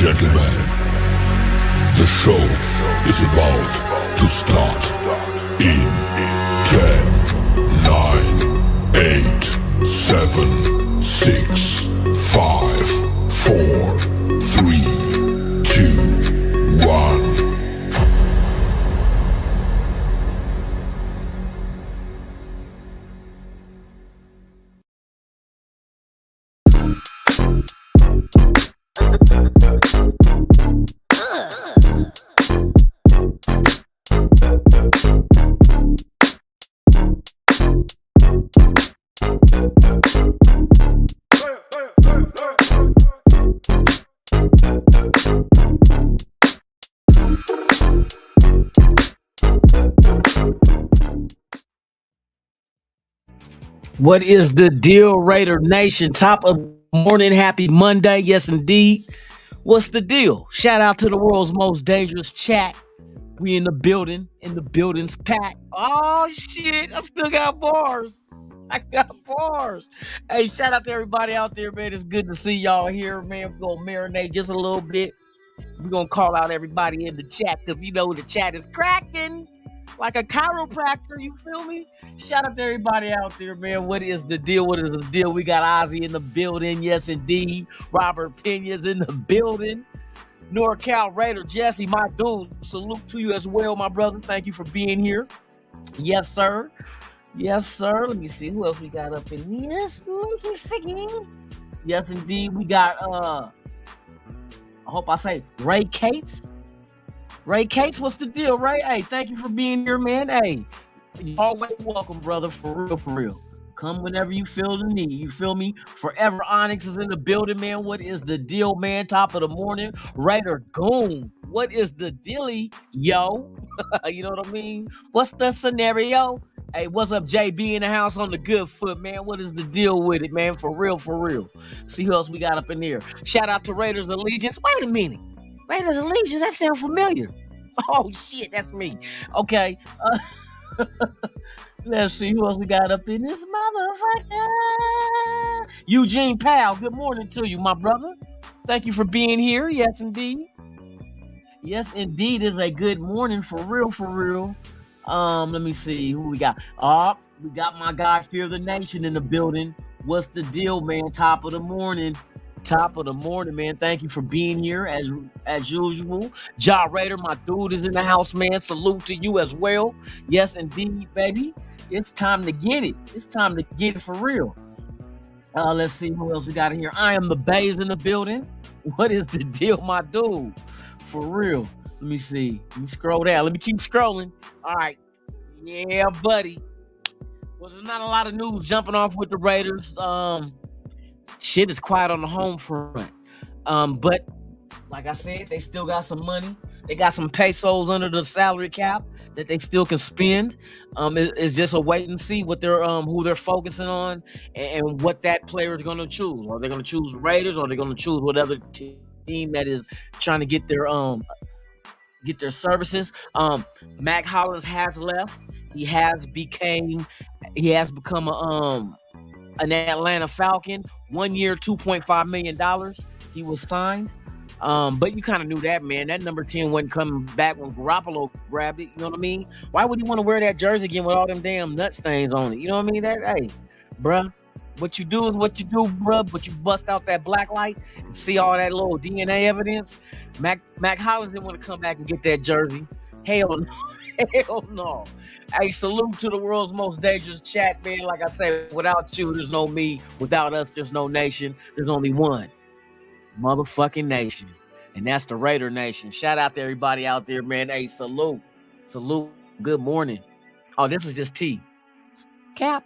gentlemen, the show is about to start in 10, 9, 8, 7, 6, 5, 4, 3, 2, 1. What is the deal, Raider Nation? Top of the morning, happy Monday. Yes, indeed. What's the deal? Shout out to the world's most dangerous chat. We in the building, in the building's packed. Oh, shit. I still got bars. I got bars. Hey, shout out to everybody out there, man. It's good to see y'all here, man. We're going to marinate just a little bit. We're going to call out everybody in the chat because you know the chat is cracking like a chiropractor. You feel me? Shout out to everybody out there, man. What is the deal? What is the deal? We got Ozzy in the building. Yes, indeed. Robert Pena's in the building. NorCal Raider Jesse, my dude. Salute to you as well, my brother. Thank you for being here. Yes, sir. Yes, sir. Let me see who else we got up in here. Yes, indeed. We got I hope I say Ray Cates. Ray Cates, what's the deal, Ray? Hey, thank you for being here, man. Hey, you're always welcome, brother, for real, for real. Come whenever you feel the need. You feel me? Forever Onyx is in the building, man. What is the deal, man? Top of the morning. Raider Goon. What is the dealie, yo? You know what I mean? What's the scenario? Hey, what's up, JB in the house on the good foot, man? What is the deal with it, man? For real, for real. See who else we got up in here. Shout out to Raiders Allegiance. Wait a minute. Raiders Allegiance, that sounds familiar. Oh, shit, that's me. Okay. Let's see who else we got up in this motherfucker. Eugene Powell, good morning to you, my brother. Thank you for being here. Yes, indeed. Yes, indeed, is a good morning for real, for real. Let me see who we got. We got my guy Fear the Nation in the building. What's the deal, man? Top of the morning. Top of the morning, man. Thank you for being here as usual. Ja Raider, my dude, is in the house, man. Salute to you as well. Yes, indeed, baby. It's time to get it. It's time to get it for real. Let's see who else we got in here. I am the Bays in the building. What is the deal, my dude? For real. Let me see. Let me scroll down. Let me keep scrolling. All right. Yeah, buddy. Well, there's not a lot of news jumping off with the Raiders. Shit is quiet on the home front. But like I said, they still got some money. They got some pesos under the salary cap that they still can spend. It's just a wait and see what they're who they're focusing on and what that player is going to choose. Are they going to choose Raiders or are they going to choose whatever team that is trying to get their services? Mac Hollins has left. He has become an Atlanta Falcon. 1 year, $2.5 million. He was signed. But you kind of knew that, man. That number 10 wasn't coming back when Garoppolo grabbed it. You know what I mean? Why would he want to wear that jersey again with all them damn nut stains on it? You know what I mean? Hey, bruh, what you do is what you do, bruh. But you bust out that black light and see all that little DNA evidence. Mac Hollins didn't want to come back and get that jersey. Hell no. Hell no. Hey, salute to the world's most dangerous chat, man. Like I say, without you, there's no me. Without us, there's no nation. There's only one motherfucking nation. And that's the Raider Nation. Shout out to everybody out there, man. Hey, salute. Salute. Good morning. Oh, this is just tea. Cap.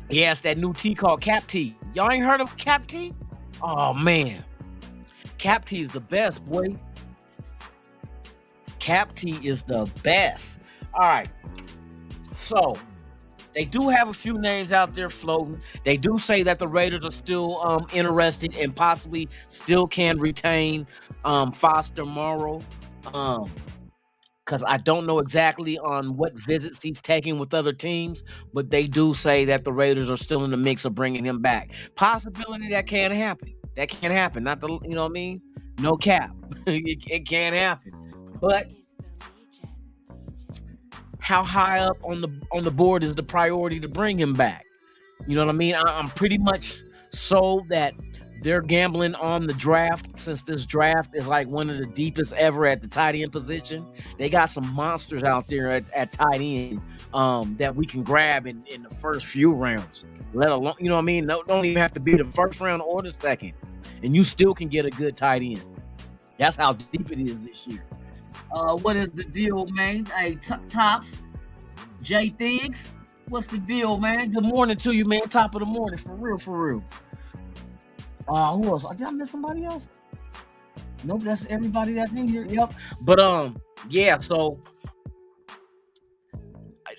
Yeah, it's that new tea called Cap Tea. Y'all ain't heard of Cap Tea? Oh, man. Cap Tea is the best, boy. Cap Tea is the best. All right. So, they do have a few names out there floating. They do say that the Raiders are still interested and possibly still can retain Foster Morrow. because I don't know exactly on what visits he's taking with other teams, but they do say that the Raiders are still in the mix of bringing him back. Possibility that can't happen. That can't happen. Not the, you know what I mean? No cap. it can't happen. But how high up on the board is the priority to bring him back? You know what I mean? I'm pretty much sold that they're gambling on the draft, since this draft is like one of the deepest ever at the tight end position. They got some monsters out there at tight end that we can grab in the first few rounds. Let alone, you know what I mean? Don't even have to be the first round or the second, and you still can get a good tight end. That's how deep it is this year. What is the deal, man? Hey, Tops, Jay Thiggs, what's the deal, man? Good morning to you, man. Top of the morning, for real, for real. Who else? Did I miss somebody else? Nope, that's everybody that's in here. Yep. But yeah. So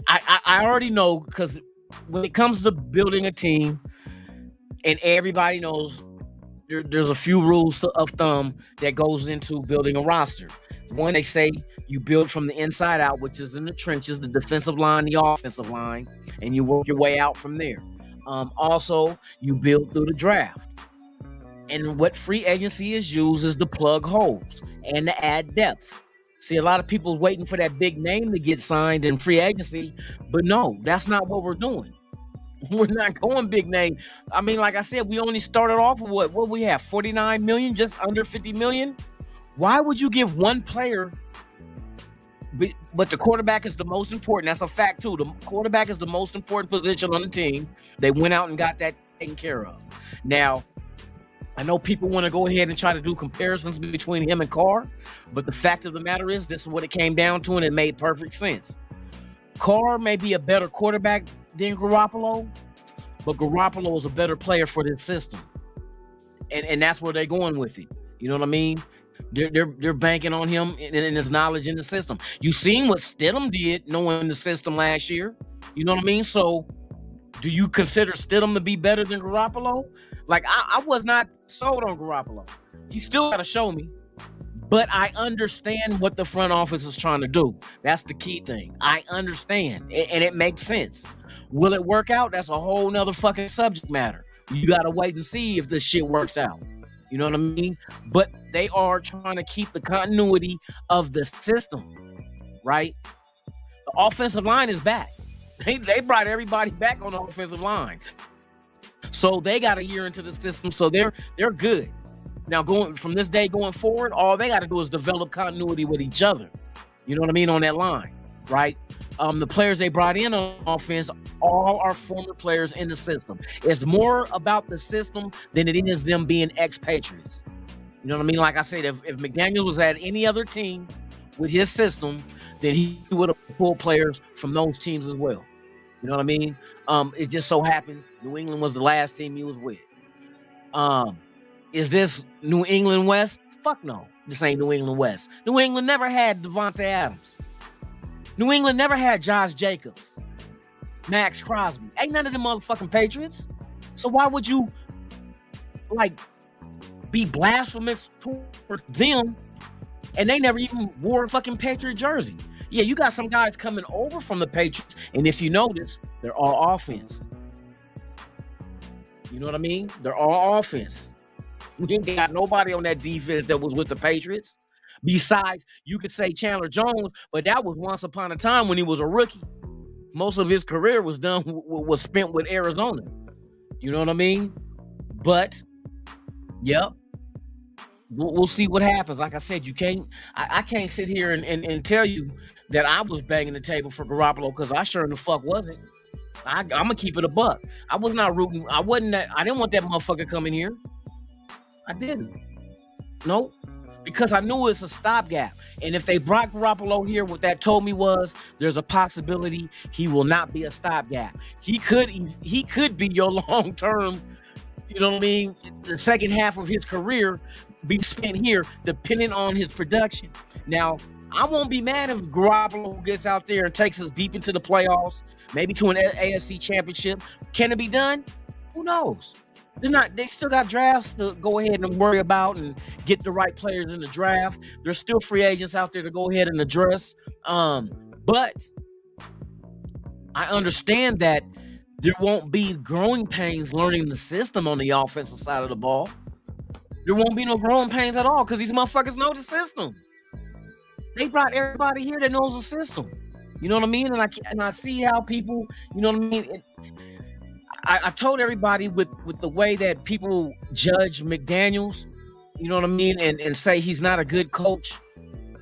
I already know, because when it comes to building a team, and everybody knows there's a few rules of thumb that goes into building a roster. One, they say you build from the inside out, which is in the trenches, the defensive line, the offensive line, and you work your way out from there. Also, you build through the draft. And what free agency is used is to plug holes and to add depth. See, a lot of people waiting for that big name to get signed in free agency, but no, that's not what we're doing. We're not going big name. I mean, like I said, we only started off with what we have, 49 million, just under 50 million. Why would you give one player? But the quarterback is the most important. That's a fact too. The quarterback is the most important position on the team. They went out and got that taken care of. Now, I know people want to go ahead and try to do comparisons between him and Carr, but the fact of the matter is, this is what it came down to, and it made perfect sense. Carr may be a better quarterback than Garoppolo, but Garoppolo is a better player for this system, and that's where they're going with it. You know what I mean? They're banking on him and his knowledge in the system. You seen what Stidham did knowing the system last year. You know what I mean? So, do you consider Stidham to be better than Garoppolo? Like, I was not sold on Garoppolo. He still got to show me. But I understand what the front office is trying to do. That's the key thing. I understand. And it makes sense. Will it work out? That's a whole nother fucking subject matter. You got to wait and see if this shit works out. You know what I mean? But they are trying to keep the continuity of the system, right? The offensive line is back. They brought everybody back on the offensive line. So they got a year into the system, so they're good. Now, going from this day going forward, all they got to do is develop continuity with each other. You know what I mean? On that line, right? The players they brought in on offense, all are former players in the system. It's more about the system than it is them being expatriates. You know what I mean? Like I said, if McDaniels was at any other team with his system, then he would have pulled players from those teams as well. You know what I mean? It just so happens New England was the last team he was with. Is this New England West? Fuck no. This ain't New England West. New England never had Devontae Adams. New England never had Josh Jacobs, Max Crosby. Ain't none of them motherfucking Patriots. So why would you, like, be blasphemous towards them and they never even wore a fucking Patriot jersey? Yeah, you got some guys coming over from the Patriots, and if you notice, they're all offense. You know what I mean? They're all offense. We ain't got nobody on that defense that was with the Patriots. Besides, you could say Chandler Jones, but that was once upon a time when he was a rookie. Most of his career was spent with Arizona. You know what I mean? But, yep. We'll see what happens. Like I said, I can't sit here and tell you that I was banging the table for Garoppolo, because I sure in the fuck wasn't. I'm gonna keep it a buck. I was not rooting. I didn't want that motherfucker coming here. I didn't. Nope. Because I knew it's a stopgap. And if they brought Garoppolo here, what that told me was there's a possibility he will not be a stopgap. He could be your long-term, you know what I mean, the second half of his career be spent here, depending on his production. Now, I won't be mad if Garoppolo gets out there and takes us deep into the playoffs, maybe to an AFC championship. Can it be done? Who knows? They still got drafts to go ahead and worry about and get the right players in the draft. There's still free agents out there to go ahead and address. But I understand that there won't be growing pains learning the system on the offensive side of the ball. There won't be no growing pains at all because these motherfuckers know the system. They brought everybody here that knows the system. You know what I mean? And I see how people, you know what I mean? I told everybody with the way that people judge McDaniels, you know what I mean, and say he's not a good coach,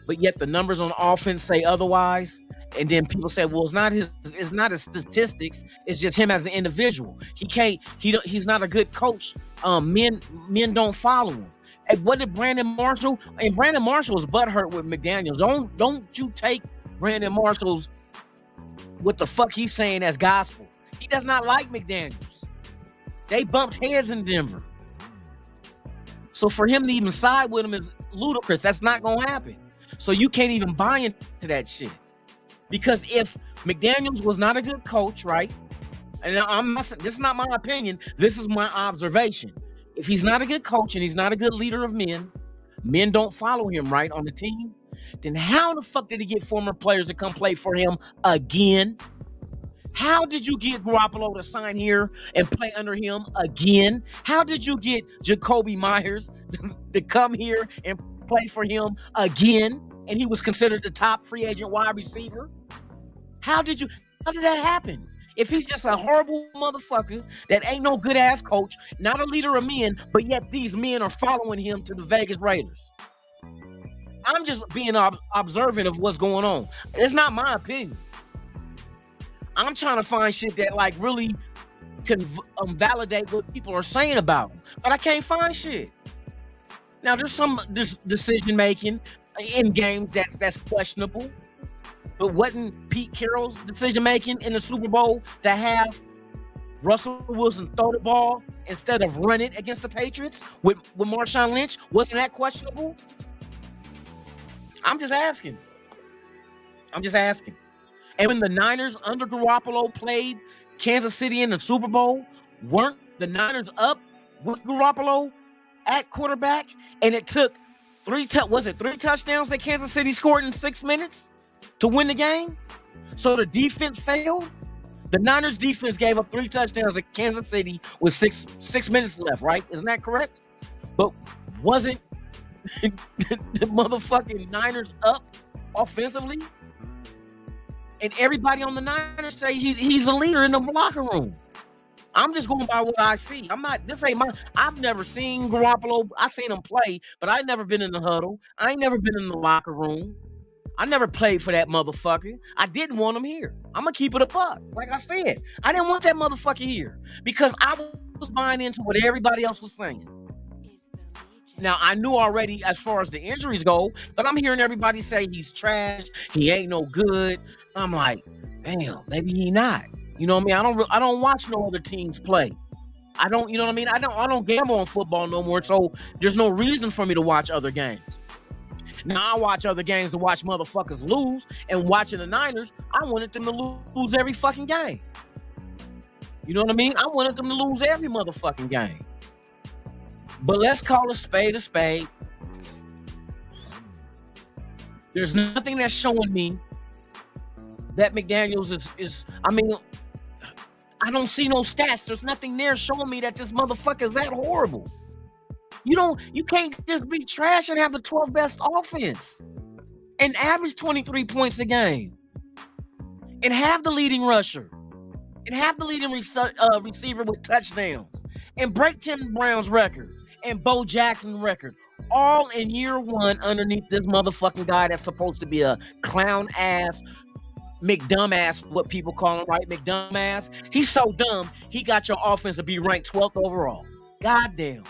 but yet the numbers on offense say otherwise. And then people say, well, it's not his statistics, it's just him as an individual. He's not a good coach. Men don't follow him. And what did Brandon Marshall? And Brandon Marshall was butthurt with McDaniels. Don't you take Brandon Marshall's what the fuck he's saying as gospel. He does not like McDaniels. They bumped heads in Denver. So for him to even side with him is ludicrous. That's not gonna happen. So you can't even buy into that shit. Because if McDaniels was not a good coach, right? And this is not my opinion, this is my observation. If he's not a good coach and he's not a good leader of men don't follow him, right, on the team, then how the fuck did he get former players to come play for him again? How did you get Garoppolo to sign here and play under him again? How did you get Jacoby Myers to come here and play for him again? And he was considered the top free agent wide receiver? How did that happen? If he's just a horrible motherfucker that ain't no good ass coach, not a leader of men, but yet these men are following him to the Vegas Raiders. I'm just being observant of what's going on. It's not my opinion. I'm trying to find shit that like really can validate what people are saying about him, but I can't find shit. Now there's some decision making in games that's questionable, but wasn't Pete Carroll's decision making in the Super Bowl to have Russell Wilson throw the ball instead of run it against the Patriots with Marshawn Lynch? Wasn't that questionable? I'm just asking. And when the Niners under Garoppolo played Kansas City in the Super Bowl, weren't the Niners up with Garoppolo at quarterback? And it took three touchdowns that Kansas City scored in 6 minutes to win the game? So the defense failed? The Niners defense gave up 3 touchdowns at Kansas City with six minutes left, right? Isn't that correct? But wasn't the motherfucking Niners up offensively? And everybody on the Niners say he's a leader in the locker room. I'm just going by what I see. I've never seen Garoppolo. I seen him play, but I never been in the huddle. I ain't never been in the locker room. I never played for that motherfucker. I didn't want him here. I'm going to keep it a buck. Like I said, I didn't want that motherfucker here because I was buying into what everybody else was saying. Now, I knew already as far as the injuries go, but I'm hearing everybody say he's trash. He ain't no good. I'm like, damn, maybe he not. You know what I mean? I don't watch no other teams play. I don't, you know what I mean? I don't gamble on football no more, so there's no reason for me to watch other games. Now I watch other games to watch motherfuckers lose, and watching the Niners, I wanted them to lose every fucking game. You know what I mean? I wanted them to lose every motherfucking game. But let's call a spade a spade. There's nothing that's showing me that McDaniels is I mean, I don't see no stats. There's nothing there showing me that this motherfucker is that horrible. You can't just be trash and have the 12th best offense and average 23 points a game and have the leading rusher and have the leading receiver with touchdowns and break Tim Brown's record and Bo Jackson's record, all in year one underneath this motherfucking guy that's supposed to be a clown ass, McDumbass, what people call him, right? McDumbass. He's so dumb, he got your offense to be ranked 12th overall. Goddamn.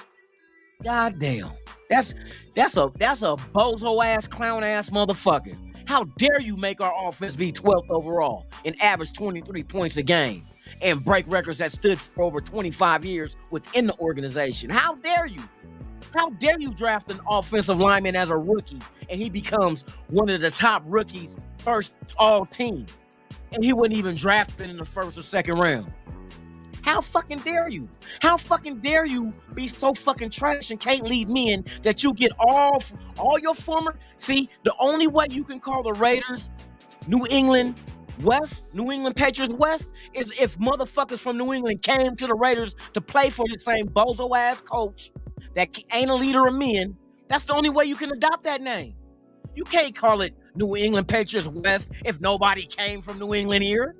That's a bozo ass, clown ass motherfucker. How dare you make our offense be 12th overall and average 23 points a game and break records that stood for over 25 years within the organization? How dare you? How dare you draft an offensive lineman as a rookie and he becomes one of the top rookies first all team and he wasn't even drafted in the first or second round? How fucking dare you? How fucking dare you be so fucking trash and can't lead men that you get all your former... See, the only way you can call the Raiders New England Patriots West is if motherfuckers from New England came to the Raiders to play for the same bozo-ass coach that ain't a leader of men. That's the only way you can adopt that name. You can't call it New England Patriots West if nobody came from New England here.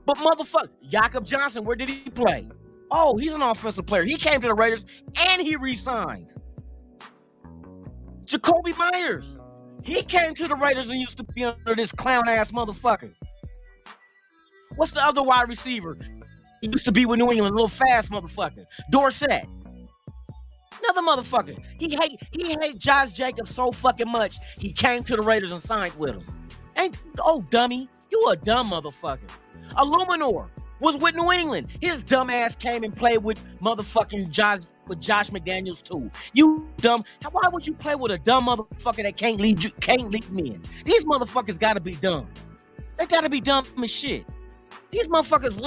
But motherfucker, Jakob Johnson, where did he play? Oh, he's an offensive player. He came to the Raiders and he re-signed. Jacoby Myers, he came to the Raiders and used to be under this clown-ass motherfucker. What's the other wide receiver? He used to be with New England, a little fast motherfucker. Dorsett. Another motherfucker. He hate Josh Jacobs so fucking much, he came to the Raiders and signed with him. Oh, dummy. You a dumb motherfucker. Illuminor was with New England. His dumb ass came and played with motherfucking Josh McDaniels too. You dumb. Why would you play with a dumb motherfucker that can't lead men? These motherfuckers gotta be dumb. They gotta be dumb as shit. These motherfuckers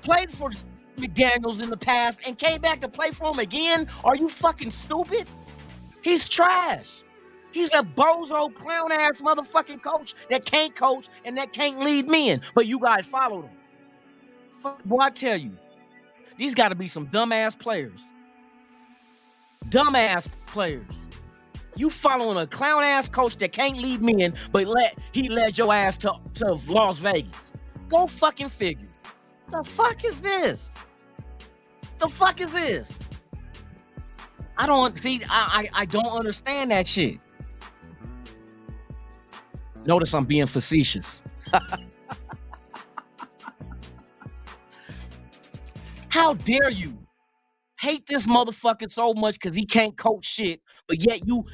played for McDaniels in the past and came back to play for him again. Are you fucking stupid? He's trash. He's a bozo, clown-ass motherfucking coach that can't coach and that can't lead men. But you guys followed him. Boy, I tell you, these got to be some dumbass players. Dumbass players. You following a clown-ass coach that can't lead men, but he led your ass to Las Vegas. Go fucking figure. The fuck is this? The fuck is this? I don't understand that shit. Notice I'm being facetious. How dare you hate this motherfucker so much because he can't coach shit, but yet you,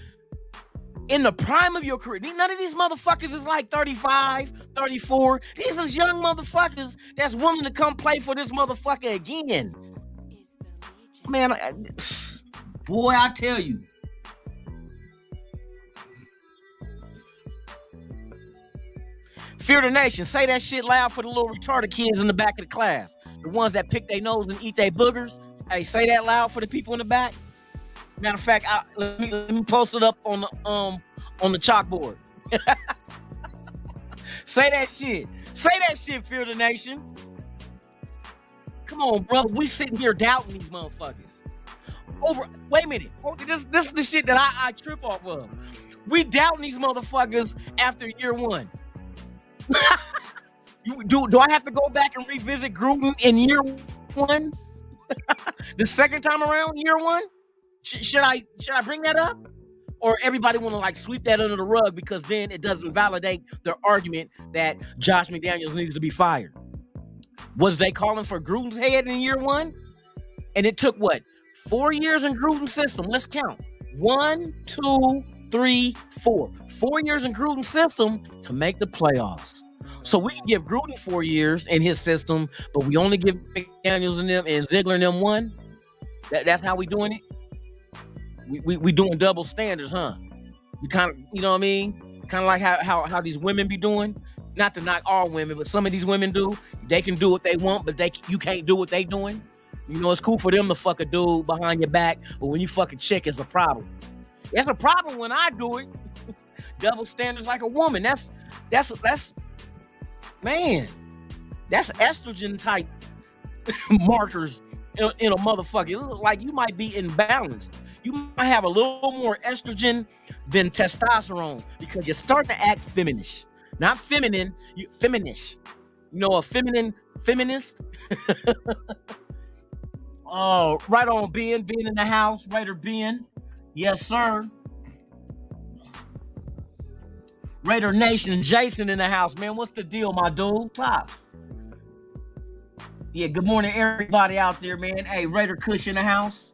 in the prime of your career, none of these motherfuckers is like 35, 34. These is young motherfuckers that's willing to come play for this motherfucker again. Man, boy, I tell you. Fear the nation. Say that shit loud for the little retarded kids in the back of the class. The ones that pick their nose and eat their boogers. Hey, say that loud for the people in the back. Matter of fact, let me post it up on the chalkboard. Say that shit. Say that shit, Fear the nation. Come on, brother. We sitting here doubting these motherfuckers. Wait a minute. This is the shit that I trip off of. We doubting these motherfuckers after year one. Do I have to go back and revisit Gruden in year one? The second time around, year one? Should I bring that up? Or everybody want to like sweep that under the rug because then it doesn't validate their argument that Josh McDaniels needs to be fired? Was they calling for Gruden's head in year one? And it took what? 4 years in Gruden's system. Let's count. 1, 2, 3, 4. 4 years in Gruden's system to make the playoffs. So we can give Gruden 4 years in his system, but we only give McDaniels and them and Ziegler and them 1. That's how we doing it. We doing double standards, huh? You kind of, you know what I mean? Kind of like how these women be doing. Not to knock all women, but some of these women do. They can do what they want, but you can't do what they doing. You know, it's cool for them to fuck a dude behind your back, but when you fuck a chick, it's a problem. It's a problem when I do it. Double standards like a woman. That's man. That's estrogen type markers in a motherfucker. It looks like you might be imbalanced. You might have a little more estrogen than testosterone because you start to act feminish. Not feminine, you feminish. You know, a feminist. Oh, right on, Ben in the house. Raider Ben. Yes, sir. Raider Nation, Jason in the house. Man, what's the deal, my dude? Tops. Yeah, good morning, everybody out there, man. Hey, Raider Kush in the house.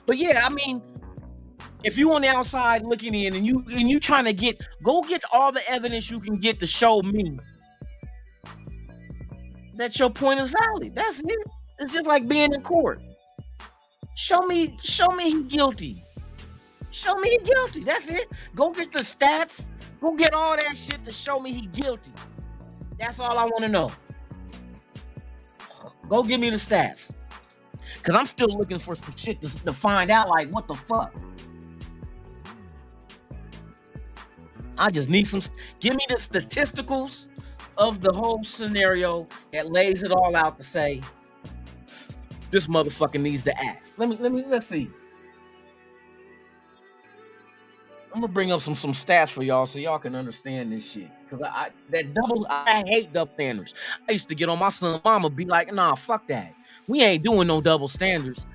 But yeah, I mean, if you on the outside looking in and you trying to go get all the evidence you can get to show me that your point is valid. That's it. It's just like being in court. Show me he guilty. Show me he guilty. That's it. Go get the stats. Go get all that shit to show me he guilty. That's all I want to know. Go give me the stats. Because I'm still looking for some shit to find out, like, what the fuck? I just need some. Give me the statisticals of the whole scenario that lays it all out to say this motherfucker needs to act. Let's see. I'm gonna bring up some stats for y'all so y'all can understand this shit. Cause I hate double standards. I used to get on my son mama, be like, nah, fuck that. We ain't doing no double standards.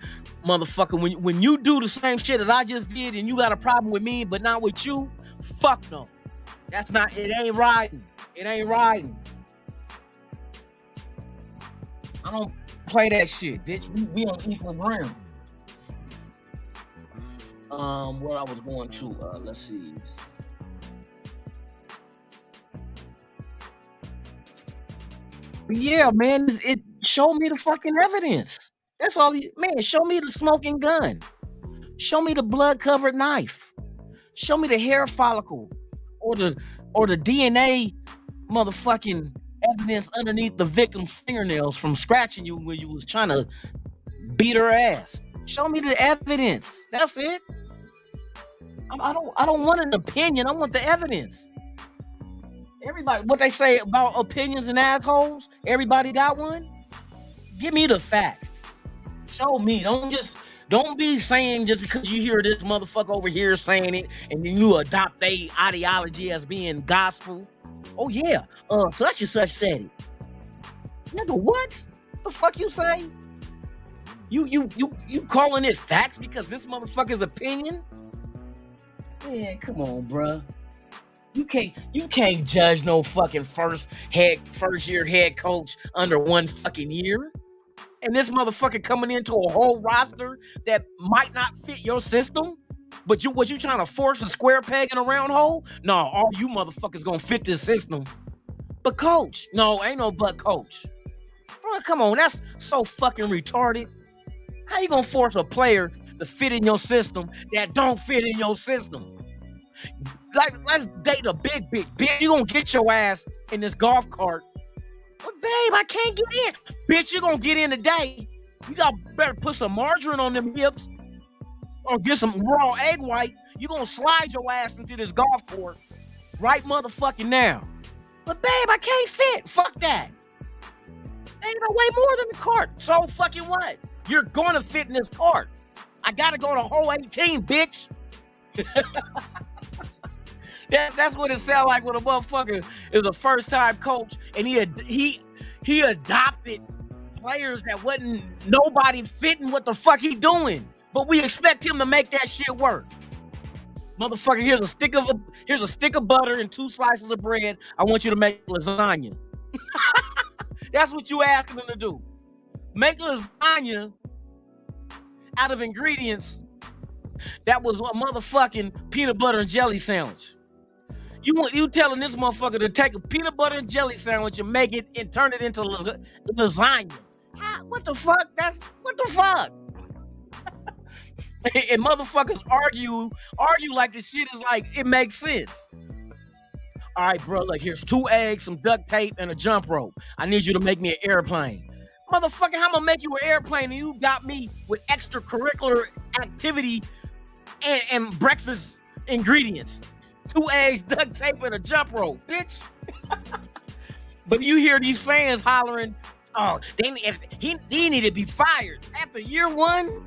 Motherfucker, when you do the same shit that I just did and you got a problem with me, but not with you, fuck no. It ain't riding. It ain't riding. I don't play that shit, bitch. We on equal ground. Where I was going to, let's see. But yeah, man, it show me the fucking evidence. That's all, man. Show me the smoking gun. Show me the blood-covered knife. Show me the hair follicle, or the DNA, motherfucking evidence underneath the victim's fingernails from scratching you when you was trying to beat her ass. Show me the evidence. That's it. I don't want an opinion. I want the evidence. Everybody, what they say about opinions and assholes, everybody got one. Give me the facts. Show me. Don't be saying just because you hear this motherfucker over here saying it and then you adopt their ideology as being gospel. Oh yeah, such and such said it. Nigga, what? The fuck you say? You calling it facts because this motherfucker's opinion? Man, come on, bruh. You can't judge no fucking first year head coach under one fucking year. And this motherfucker coming into a whole roster that might not fit your system, but what you trying to force a square peg in a round hole? No, all you motherfuckers gonna fit this system. But coach, no, ain't no but coach. Bro, come on, that's so fucking retarded. How you gonna force a player to fit in your system that don't fit in your system? Like, let's date a big bitch. You gonna get your ass in this golf cart. But babe, I can't get in. Bitch, you gonna get in today. You better put some margarine on them hips or get some raw egg white. You gonna slide your ass into this golf court right motherfucking now. But babe, I can't fit. Fuck that. Ain't no way more than the cart. So fucking what? You're gonna fit in this cart. I gotta go to hole 18, bitch. That's what it sounds like when a motherfucker is a first-time coach and he adopted players that wasn't nobody fitting what the fuck he doing. But we expect him to make that shit work. Motherfucker, here's a stick of butter and 2 slices of bread. I want you to make lasagna. That's what you asking him to do. Make lasagna out of ingredients that was a motherfucking peanut butter and jelly sandwich. You telling this motherfucker to take a peanut butter and jelly sandwich and make it and turn it into lasagna? What the fuck? What the fuck? And motherfuckers argue like this shit is like, it makes sense. All right, bro, look, here's 2 eggs, some duct tape, and a jump rope. I need you to make me an airplane. Motherfucker, how I'm gonna make you an airplane and you got me with extracurricular activity and breakfast ingredients? 2 eggs, duct tape, and a jump rope, bitch. But you hear these fans hollering, oh, he needed to be fired after year 1.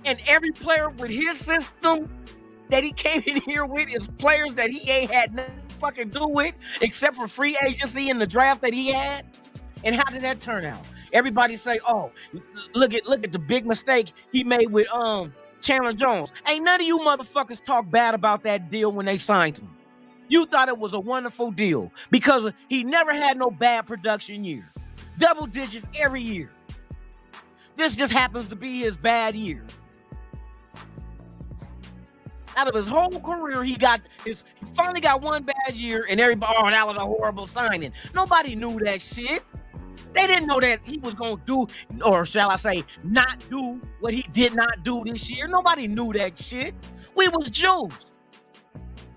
And every player with his system that he came in here with is players that he ain't had nothing to fucking do with except for free agency in the draft that he had. And how did that turn out? Everybody say, oh, look at the big mistake he made with Chandler Jones. Ain't none of you motherfuckers talk bad about that deal when they signed him. You thought it was a wonderful deal because he never had no bad production year. Double digits every year. This just happens to be his bad year. Out of his whole career, he finally got 1 bad year, and everybody, oh, that was a horrible signing. Nobody knew that shit. They didn't know that he was going to do, or shall I say, not do what he did not do this year. Nobody knew that shit. We was juiced.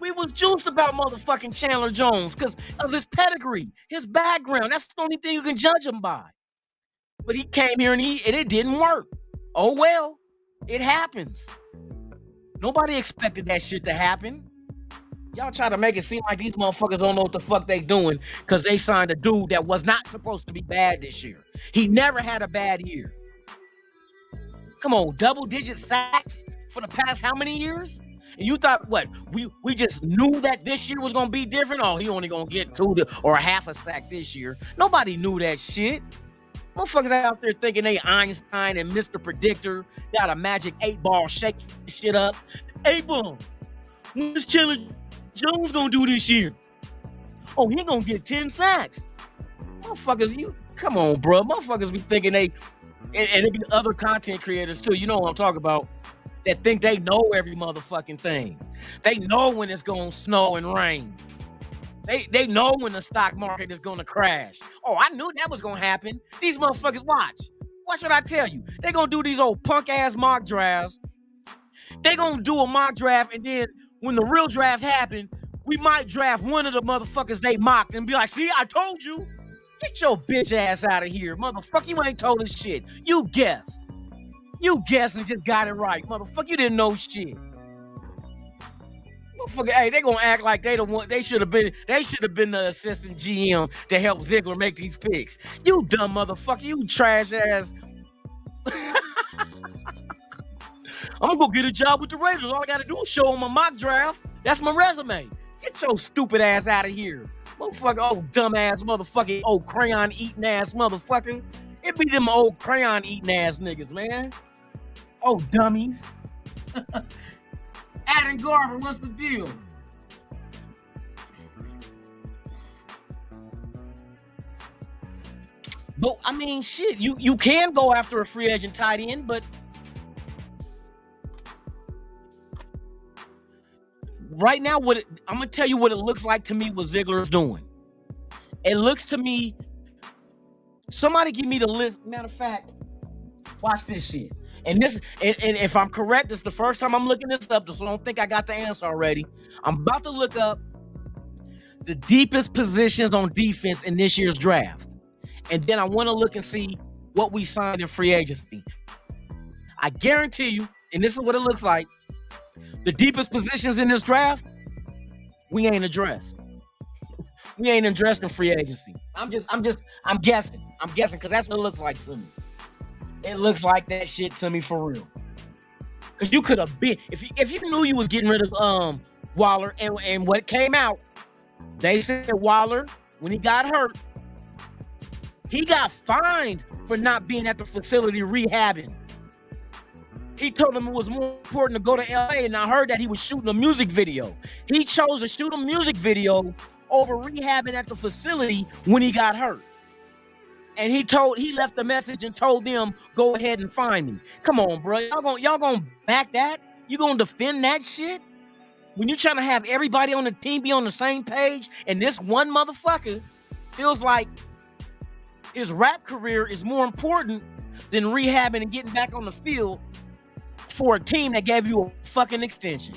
We was juiced about motherfucking Chandler Jones because of his pedigree, his background. That's the only thing you can judge him by. But he came here and it didn't work. Oh well, it happens. Nobody expected that shit to happen. Y'all try to make it seem like these motherfuckers don't know what the fuck they doing because they signed a dude that was not supposed to be bad this year. He never had a bad year. Come on, double-digit sacks for the past how many years? And you thought, what, we just knew that this year was going to be different? Oh, he only going to get 2 or a half a sack this year. Nobody knew that shit. Motherfuckers out there thinking they Einstein and Mr. Predictor, got a magic 8-ball, shake shit up. 8-ball, what's Chandler Jones gonna do this year? Oh, he gonna get 10 sacks. Motherfuckers, come on, bro. Motherfuckers be thinking and it be other content creators too. You know what I'm talking about? That think they know every motherfucking thing. They know when it's gonna snow and rain. They know when the stock market is gonna crash. Oh, I knew that was gonna happen. These motherfuckers, watch. What should I tell you? They gonna do these old punk ass mock drafts. They gonna do a mock draft, and then when the real draft happen, we might draft one of the motherfuckers they mocked and be like, see, I told you. Get your bitch ass out of here, motherfucker. You ain't told us shit. You guessed. You guessed and just got it right, motherfucker. You didn't know shit. Motherfucker, hey, they gonna act like they the one. They should have been the assistant GM to help Ziegler make these picks. You dumb motherfucker. You trash ass. I'm gonna go get a job with the Raiders. All I gotta do is show them a mock draft. That's my resume. Get your stupid ass out of here. Motherfucker, oh dumb ass motherfucking old crayon eating ass motherfucker. It be them old crayon eating ass niggas, man. Oh dummies. Adam Garber, what's the deal? But I mean shit, you can go after a free agent tight end, but right now, I'm gonna tell you what it looks like to me. What Ziegler's doing, it looks to me. Somebody give me the list. Matter of fact, watch this shit. And if I'm correct, this is the first time I'm looking this up, so don't think I got the answer already. I'm about to look up the deepest positions on defense in this year's draft, and then I want to look and see what we signed in free agency. I guarantee you, and this is what it looks like. The deepest positions in this draft, we ain't addressed. We ain't addressed in free agency. I'm guessing. I'm guessing because that's what it looks like to me. It looks like that shit to me for real. Because you could have been, if you knew you was getting rid of Waller, and what came out, they said Waller, when he got hurt, he got fined for not being at the facility rehabbing. He told him it was more important to go to LA, and I heard that he was shooting a music video. He chose to shoot a music video over rehabbing at the facility when he got hurt. And he left the message and told them, go ahead and find me. Come on, bro. Y'all gonna back that? You gonna defend that shit? When you're trying to have everybody on the team be on the same page, and this one motherfucker feels like his rap career is more important than rehabbing and getting back on the field for a team that gave you a fucking extension.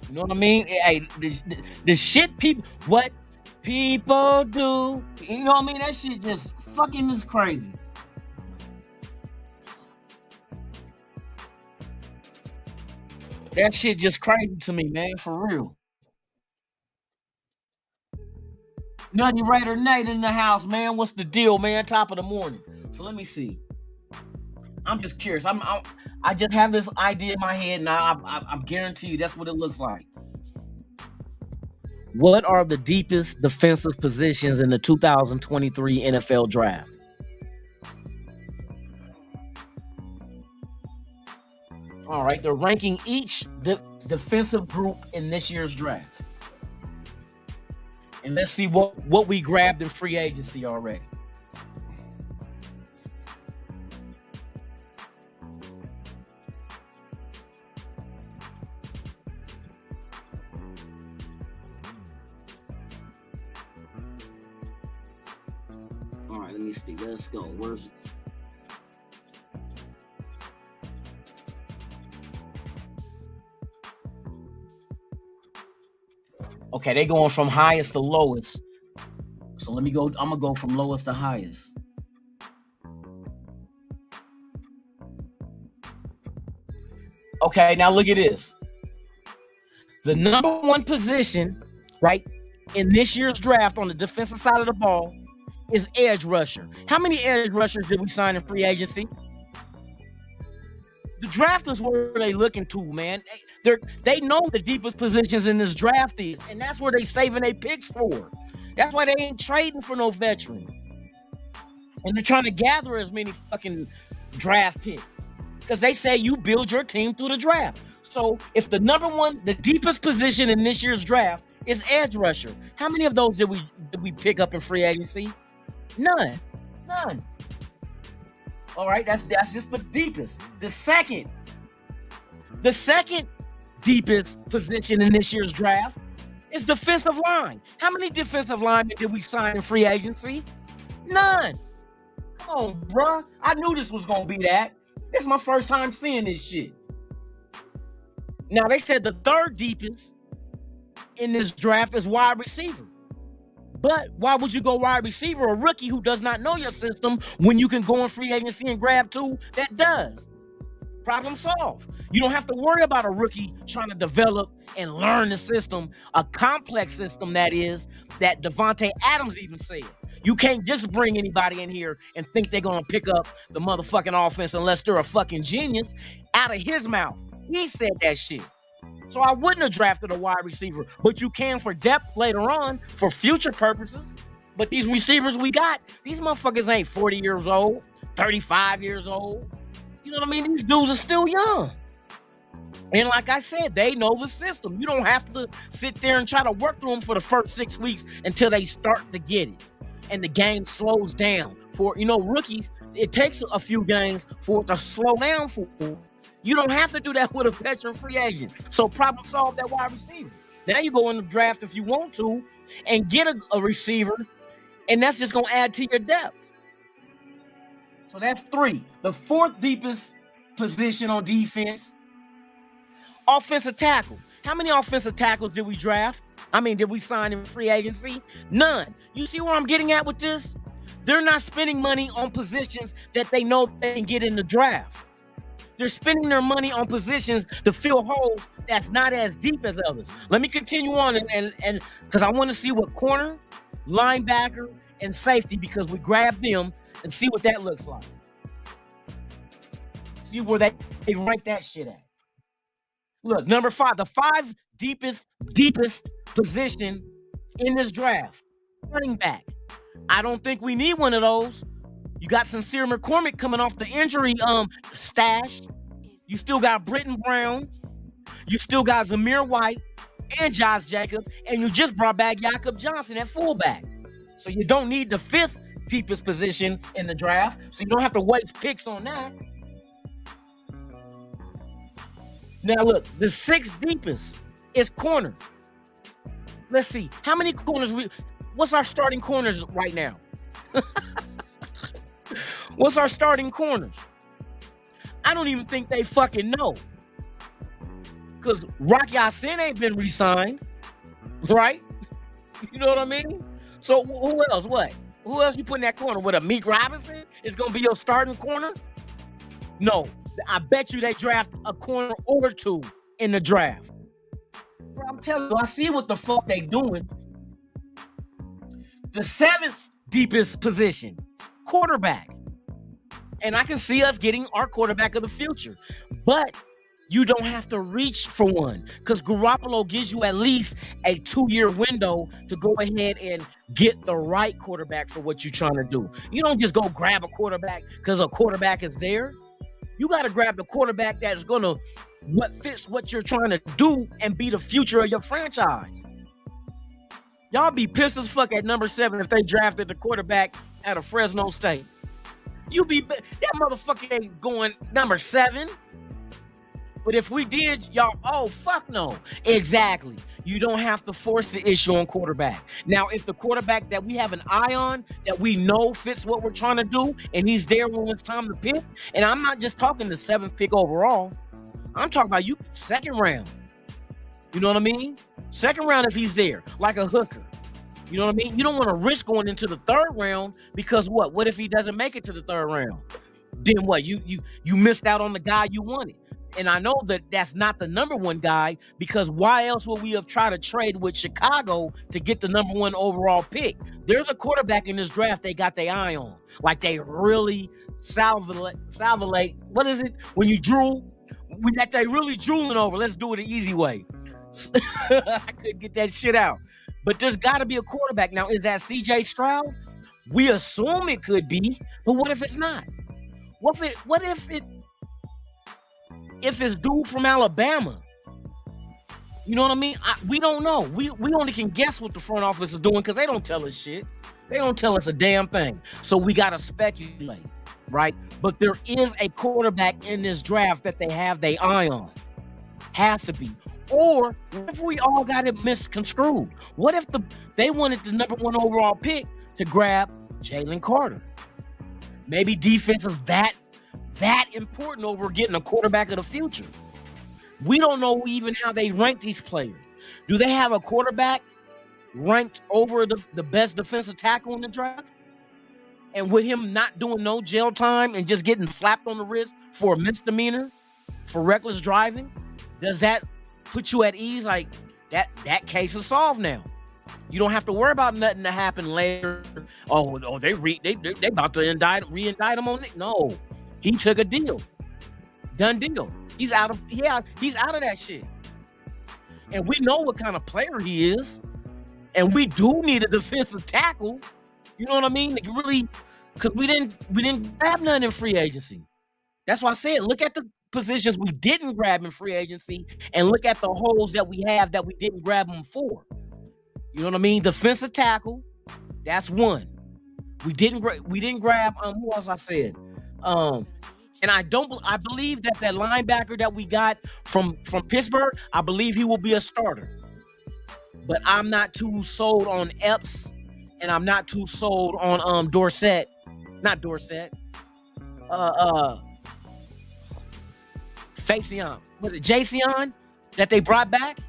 You know what I mean? Hey, the shit what people do, you know what I mean? That shit just fucking is crazy. That shit just crazy to me, man, for real. Nutty Raider Nate in the house, man. What's the deal, man? Top of the morning. So let me see. I'm just curious. I just have this idea in my head, and I'm guarantee you that's what it looks like. What are the deepest defensive positions in the 2023 NFL draft? All right, they're ranking each defensive group in this year's draft. And let's see what we grabbed in free agency already. All right, let me see. Let's go. Where's it? Okay, they going from highest to lowest. So let me go. I'm gonna go from lowest to highest. Okay, now look at this. The number one position, right, in this year's draft on the defensive side of the ball is edge rusher. How many edge rushers did we sign in free agency? The draft is where they looking to, man. They know the deepest positions in this draft is, and that's where they saving their picks for. That's why they ain't trading for no veteran. And they're trying to gather as many fucking draft picks. Because they say you build your team through the draft. So if the the deepest position in this year's draft is edge rusher, how many of those did we pick up in free agency? None. All right, that's just the deepest. The second deepest position in this year's draft is defensive line. How many defensive linemen did we sign in free agency? None. Come on, bruh. I knew this was gonna be that. This is my first time seeing this shit. Now, they said the third deepest in this draft is wide receiver. But why would you go wide receiver, a rookie who does not know your system, when you can go in free agency and grab two that does? Problem solved. You don't have to worry about a rookie trying to develop and learn the system, a complex system that Devontae Adams even said. You can't just bring anybody in here and think they're going to pick up the motherfucking offense unless they're a fucking genius. Out of his mouth. He said that shit. So I wouldn't have drafted a wide receiver, but you can for depth later on for future purposes. But these receivers we got, these motherfuckers ain't 40 years old, 35 years old. You know what I mean? These dudes are still young. And like I said, they know the system. You don't have to sit there and try to work through them for the first 6 weeks until they start to get it. And the game slows down. For, rookies, it takes a few games for it to slow down for them. You don't have to do that with a veteran free agent. So problem solve that wide receiver. Now you go in the draft if you want to and get a receiver, and that's just going to add to your depth. So that's 3. The 4th deepest position on defense, offensive tackle. How many offensive tackles did we draft? Did we sign in free agency? None. You see where I'm getting at with this? They're not spending money on positions that they know they can get in the draft. They're spending their money on positions to fill holes that's not as deep as others. Let me continue on and because I want to see what corner, linebacker, and safety, because we grabbed them, and see what that looks like. See where they rank that shit at. Look, number 5, the 5 deepest position in this draft, running back. I don't think we need one of those. You got Sincere McCormick coming off the injury stash. You still got Britton Brown. You still got Zamir White and Josh Jacobs. And you just brought back Jakob Johnson at fullback. So you don't need the 5th deepest position in the draft. So you don't have to waste picks on that. Now look, the 6th deepest is corner. Let's see. How many corners what's our starting corners right now? What's our starting corners? I don't even think they fucking know. Because Rock Ya-Sin ain't been re-signed, right? You know what I mean? So who else? What? Who else you put in that corner? With a Meek Robinson is going to be your starting corner? No. I bet you they draft a corner or 2 in the draft. Bro, I'm telling you, I see what the fuck they doing. The 7th deepest position, quarterback. And I can see us getting our quarterback of the future. But you don't have to reach for one, because Garoppolo gives you at least a 2-year window to go ahead and get the right quarterback for what you're trying to do. You don't just go grab a quarterback because a quarterback is there. You got to grab the quarterback that is going to fits what you're trying to do and be the future of your franchise. Y'all be pissed as fuck at number 7 if they drafted the quarterback out of Fresno State. That motherfucker ain't going number 7. But if we did, y'all, oh, fuck no. Exactly. You don't have to force the issue on quarterback. Now, if the quarterback that we have an eye on, that we know fits what we're trying to do, and he's there when it's time to pick, and I'm not just talking the 7th pick overall. I'm talking about you 2nd round. You know what I mean? 2nd round if he's there, like a hooker. You know what I mean? You don't want to risk going into the third round because what? What if he doesn't make it to the third round? Then what? You missed out on the guy you wanted. And I know that that's not the number one guy, because why else would we have tried to trade with Chicago to get the number one overall pick? There's a quarterback in this draft they got their eye on. Like they really salivate. What is it? When you drool? That they really drooling over. Let's do it the easy way. I couldn't get that shit out. But there's got to be a quarterback. Now, is that C.J. Stroud? We assume it could be, but what if it's not? What if it's dude from Alabama? You know what I mean? We don't know. We only can guess what the front office is doing because they don't tell us shit. They don't tell us a damn thing. So we got to speculate, right? But there is a quarterback in this draft that they have their eye on. Has to be. Or what if we all got it misconstrued? What if they wanted the number one overall pick to grab Jalen Carter? Maybe defense is that important over getting a quarterback of the future. We don't know even how they rank these players. Do they have a quarterback ranked over the best defensive tackle in the draft? And with him not doing no jail time and just getting slapped on the wrist for a misdemeanor, for reckless driving, does that put you at ease? Like that case is solved now. You don't have to worry about nothing to happen later. Oh, they about to re-indict him on it. No, he took a deal, done deal. He's out of that shit. And we know what kind of player he is. And we do need a defensive tackle. You know what I mean? Like really, because we didn't grab none in free agency. That's why I said, look at the positions we didn't grab in free agency and look at the holes that we have that we didn't grab them for. You know what I mean? Defensive tackle, that's one. We didn't grab who else I said? And I believe that linebacker that we got from Pittsburgh, I believe he will be a starter. But I'm not too sold on Epps, and I'm not too sold on Dorsett. Not Dorsett. Facion. Was it Jason that they brought back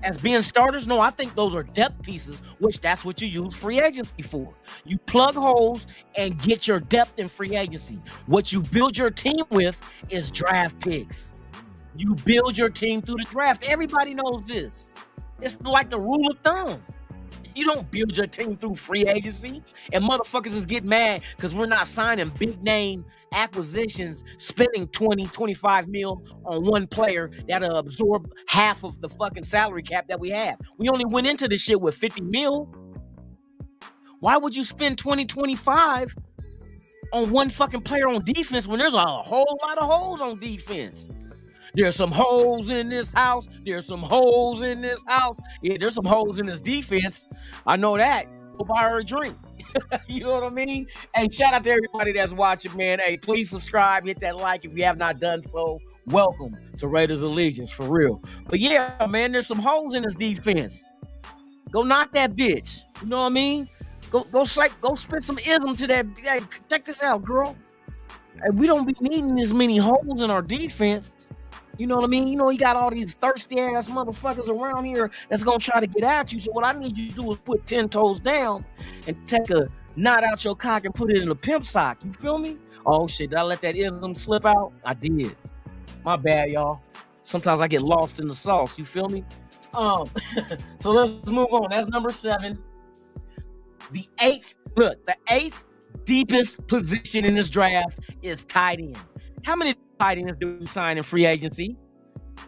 as being starters? No, I think those are depth pieces, which that's what you use free agency for. You plug holes and get your depth in free agency. What you build your team with is draft picks. You build your team through the draft. Everybody knows this. It's like the rule of thumb. You don't build your team through free agency. And motherfuckers is getting mad because we're not signing big name acquisitions, spending 20, 25 mil on one player that'll absorb half of the fucking salary cap that we have. We only went into this shit with 50 mil. Why would you spend 20, 25 on one fucking player on defense when there's a whole lot of holes on defense? There's some holes in this house. There's some holes in this house. Yeah, there's some holes in this defense. I know that. Go buy her a drink. You know what I mean? Hey, shout out to everybody that's watching, man. Hey, please subscribe, hit that like if you have not done so. Welcome to Raiders Allegiance, for real. But yeah, man, there's some holes in this defense. Go knock that bitch. You know what I mean? Go spit some ism to that. Hey, check this out, girl. Hey, we don't be needing as many holes in our defense. You know what I mean? You know, you got all these thirsty ass motherfuckers around here that's gonna try to get at you. So what I need you to do is put 10 toes down and take a knot out your cock and put it in a pimp sock. You feel me? Oh shit, did I let that ism slip out? I did. My bad, y'all. Sometimes I get lost in the sauce. You feel me? So let's move on. That's number 7. The eighth deepest position in this draft is tight end. How many tight ends do we sign in free agency?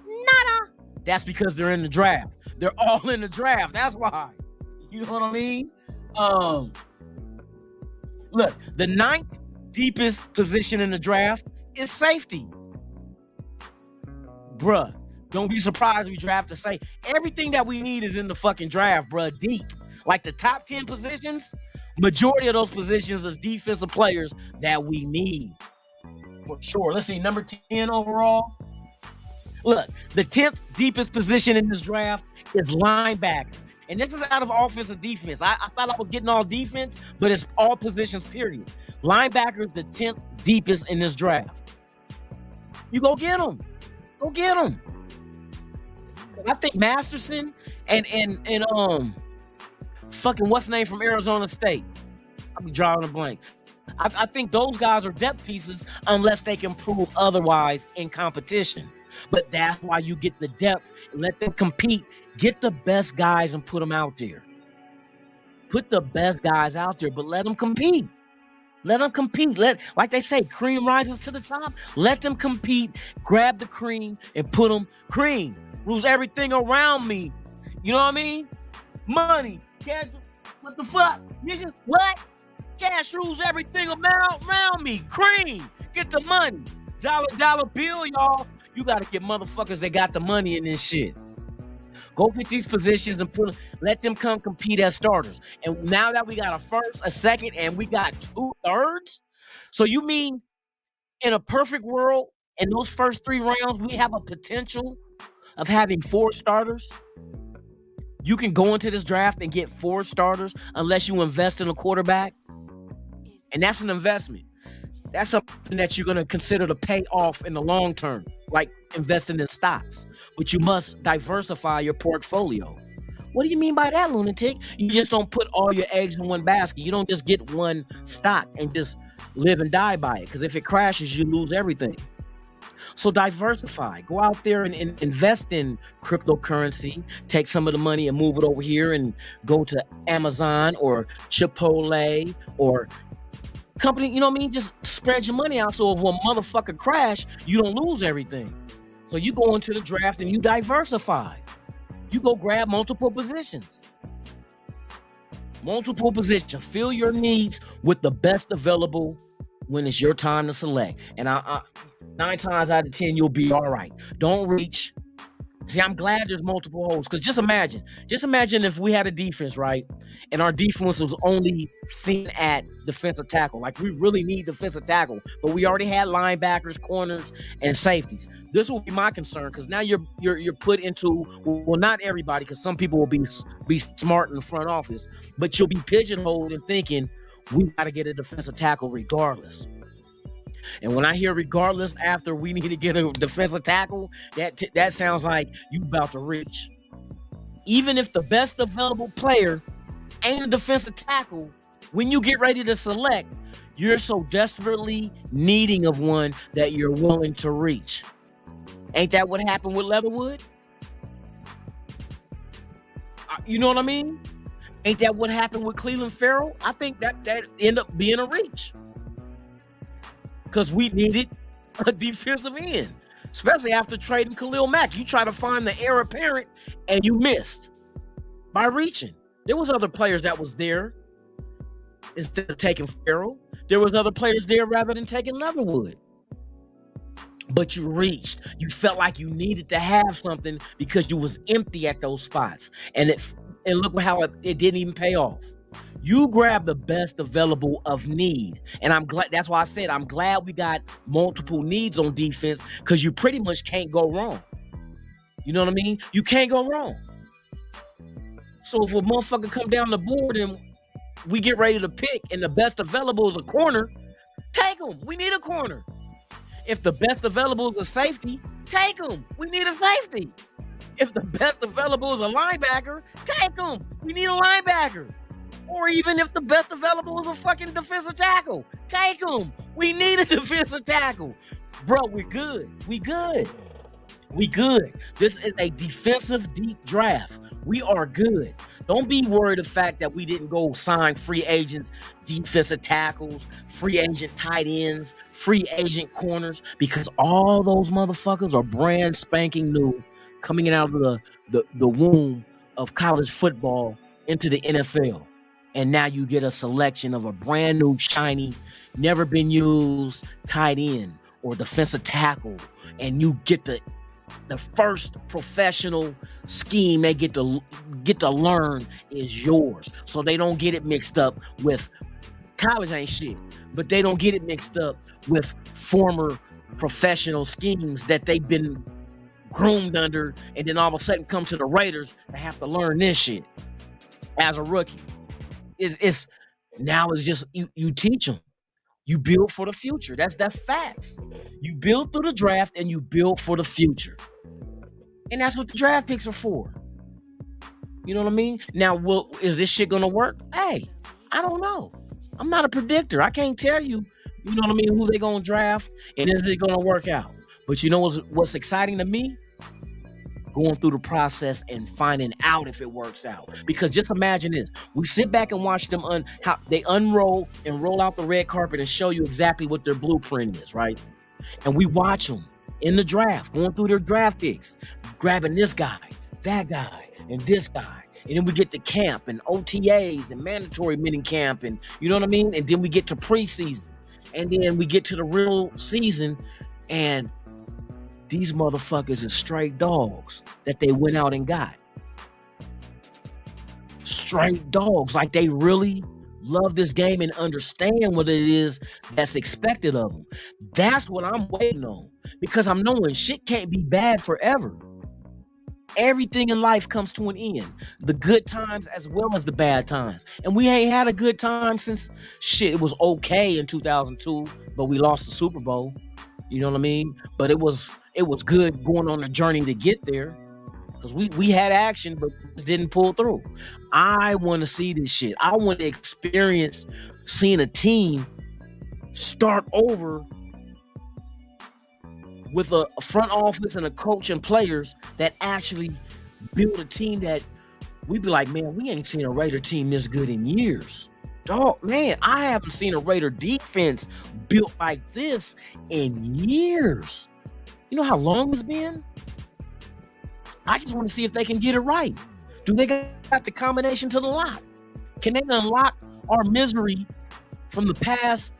Nada. That's because they're in the draft. They're all in the draft. That's why. You know what I mean? Look, the 9th deepest position in the draft is safety. Bruh, don't be surprised we draft a safety. Everything that we need is in the fucking draft, bruh, deep. Like the top 10 positions, majority of those positions is defensive players that we need. For sure. Let's see, number 10 overall. Look, the 10th deepest position in this draft is linebacker. And this is out of offensive defense. I thought I was getting all defense, but it's all positions, period. Linebacker is the 10th deepest in this draft. You go get them. Go get them. I think Masterson and fucking what's the name from Arizona State? I'll be drawing a blank. I think those guys are depth pieces unless they can prove otherwise in competition. But that's why you get the depth and let them compete. Get the best guys and put them out there. Put the best guys out there, but let them compete. Let them compete. Like they say, cream rises to the top. Let them compete. Grab the cream and put them. Cream rules everything around me. You know what I mean? Money. Cash. What the fuck? Nigga, what? Cash rules everything around me. Cream. Get the money. Dollar bill, y'all. You got to get motherfuckers that got the money in this shit. Go pick these positions and let them come compete as starters. And now that we got a first, a second, and we got 2/3, so you mean in a perfect world, in those first 3 rounds, we have a potential of having 4 starters? You can go into this draft and get 4 starters unless you invest in a quarterback. And that's an investment. That's something that you're going to consider to pay off in the long term, like investing in stocks. But you must diversify your portfolio. What do you mean by that, lunatic? You just don't put all your eggs in one basket. You don't just get one stock and just live and die by it. Because if it crashes, you lose everything. So diversify. Go out there and invest in cryptocurrency. Take some of the money and move it over here and go to Amazon or Chipotle or company, you know what I mean? Just spread your money out so if one motherfucker crash, you don't lose everything. So you go into the draft and you diversify. You go grab multiple positions. Multiple positions. Fill your needs with the best available when it's your time to select. And 9 times out of 10, you'll be all right. Don't reach. See, I'm glad there's multiple holes, because just imagine if we had a defense, right? And our defense was only thin at defensive tackle. Like, we really need defensive tackle, but we already had linebackers, corners, and safeties. This will be my concern, because now you're put into, well, not everybody, because some people will be smart in the front office, but you'll be pigeonholed and thinking, we got to get a defensive tackle regardless. And when I hear regardless after we need to get a defensive tackle, that sounds like you about to reach. Even if the best available player ain't a defensive tackle, when you get ready to select, you're so desperately needing of one that you're willing to reach. Ain't that what happened with Leatherwood? You know what I mean? Ain't that what happened with Cleveland Farrell? I think that ended up being a reach. Because we needed a defensive end, especially after trading Khalil Mack. You try to find the heir apparent, and you missed by reaching. There was other players that was there instead of taking Farrell. There was other players there rather than taking Leatherwood. But you reached. You felt like you needed to have something because you was empty at those spots. And look how it didn't even pay off. You grab the best available of need. And I'm glad, that's why I said I'm glad we got multiple needs on defense, because you pretty much can't go wrong. You know what I mean? You can't go wrong. So if a motherfucker come down the board and we get ready to pick and the best available is a corner, take him. We need a corner. If the best available is a safety, take him. We need a safety. If the best available is a linebacker, take him. We need a linebacker. Or even if the best available is a fucking defensive tackle, take him. We need a defensive tackle. Bro, we're good. We good. This is a defensive deep draft. We are good. Don't be worried the fact that we didn't go sign free agents, defensive tackles, free agent tight ends, free agent corners, because all those motherfuckers are brand spanking new, coming out of the womb of college football into the NFL. And now you get a selection of a brand new, shiny, never been used tight end or defensive tackle. And you get the first professional scheme they get to learn is yours. So they don't get it mixed up with college ain't shit, but they don't get it mixed up with former professional schemes that they've been groomed under, and then all of a sudden come to the Raiders and have to learn this shit as a rookie. It's just you teach them. You build for the future. That's facts. You build through the draft and you build for the future. And that's what the draft picks are for. You know what I mean? Now, is this shit gonna work? Hey, I don't know. I'm not a predictor. I can't tell you, you know what I mean, who they gonna draft and is it gonna work out. But you know what's exciting to me? Going through the process and finding out if it works out. Because just imagine this: we sit back and watch them how they unroll and roll out the red carpet and show you exactly what their blueprint is, right? And we watch them in the draft, going through their draft picks, grabbing this guy, that guy, and this guy. And then we get to camp and OTAs and mandatory mini camp, and you know what I mean? And then we get to preseason. And then we get to the real season, and these motherfuckers are straight dogs that they went out and got. Straight dogs, like they really love this game and understand what it is that's expected of them. That's what I'm waiting on, because I'm knowing shit can't be bad forever. Everything in life comes to an end. The good times as well as the bad times. And we ain't had a good time since shit. It was okay in 2002, but we lost the Super Bowl. You know what I mean? But it was good going on the journey to get there, because we had action but didn't pull through. I want to see this shit. I want to experience seeing a team start over with a front office and a coach and players that actually build a team that we be like, man, we ain't seen a Raider team this good in years. Dog, man, I haven't seen a Raider defense built like this in years. You know how long it's been? I just want to see if they can get it right. Do they got the combination to the lock? Can they unlock our misery from the past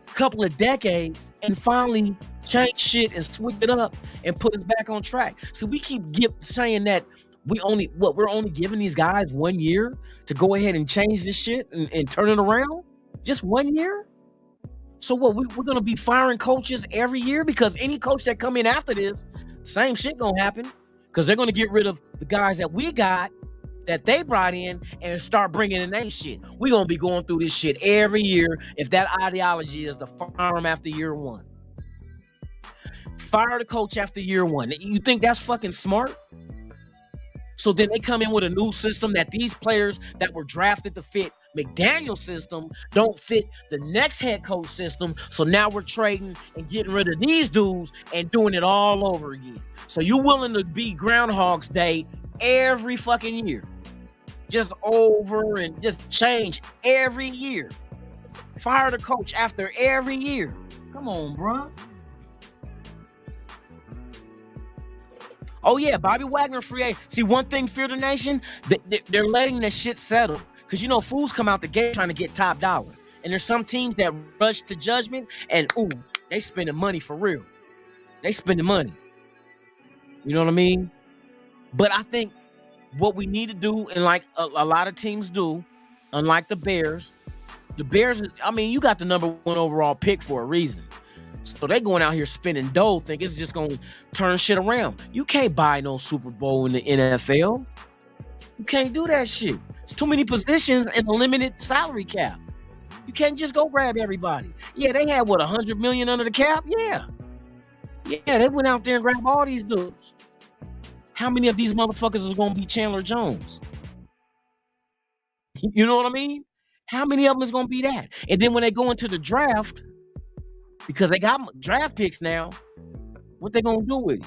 couple of decades and finally change shit and switch it up and put us back on track? So we keep saying that we're only giving these guys 1 year to go ahead and change this shit and turn it around? Just 1 year? So what, we're gonna be firing coaches every year? Because any coach that come in after this, same shit gonna happen, because they're gonna get rid of the guys that we got, that they brought in, and start bringing in their shit. We're gonna be going through this shit every year if that ideology is to fire them after year one. Fire the coach after year one. You think that's fucking smart? So then they come in with a new system that these players that were drafted to fit McDaniel's system don't fit the next head coach system. So now we're trading and getting rid of these dudes and doing it all over again. So you're willing to be Groundhog's Day every fucking year, just over and just change every year. Fire the coach after every year. Come on, bro. Oh yeah, Bobby Wagner free agent. See, one thing, Fear the Nation, they're letting that shit settle. Because you know, fools come out the gate trying to get top dollar. And there's some teams that rush to judgment and they spending money for real. They spending money. You know what I mean? But I think what we need to do, and like a lot of teams do, unlike the Bears, I mean, you got the number 1 overall pick for a reason. So they going out here spending dough, think it's just going to turn shit around. You can't buy no Super Bowl in the NFL. You can't do that shit. It's too many positions and a limited salary cap. You can't just go grab everybody. Yeah, they had, what, 100 million under the cap? Yeah. Yeah, they went out there and grabbed all these dudes. How many of these motherfuckers is going to be Chandler Jones? You know what I mean? How many of them is going to be that? And then when they go into the draft, because they got draft picks now, what they gonna do with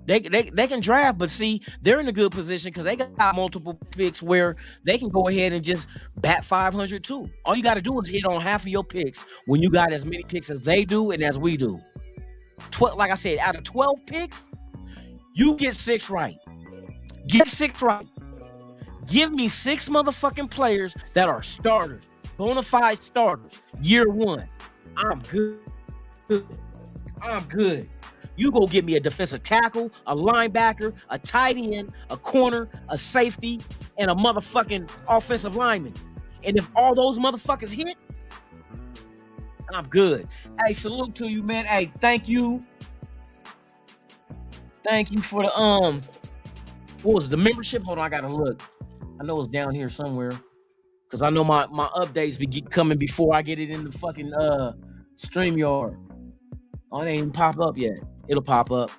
it? They can draft, but see, they're in a good position because they got multiple picks where they can go ahead and just bat 500 too. All you got to do is hit on half of your picks when you got as many picks as they do and as we do. 12, like I said, out of 12 picks, you get 6 right. Get 6 right. Give me 6 motherfucking players that are starters, bona fide starters, year 1. I'm good. I'm good. You go get me a defensive tackle, a linebacker, a tight end, a corner, a safety, and a motherfucking offensive lineman. And if all those motherfuckers hit, I'm good. Hey, salute to you, man. Hey, thank you. Thank you for the what was it, the membership? Hold on, I gotta look. I know it's down here somewhere. Because I know my updates be coming before I get it in the fucking StreamYard. Oh, it ain't even pop up yet. It'll pop up.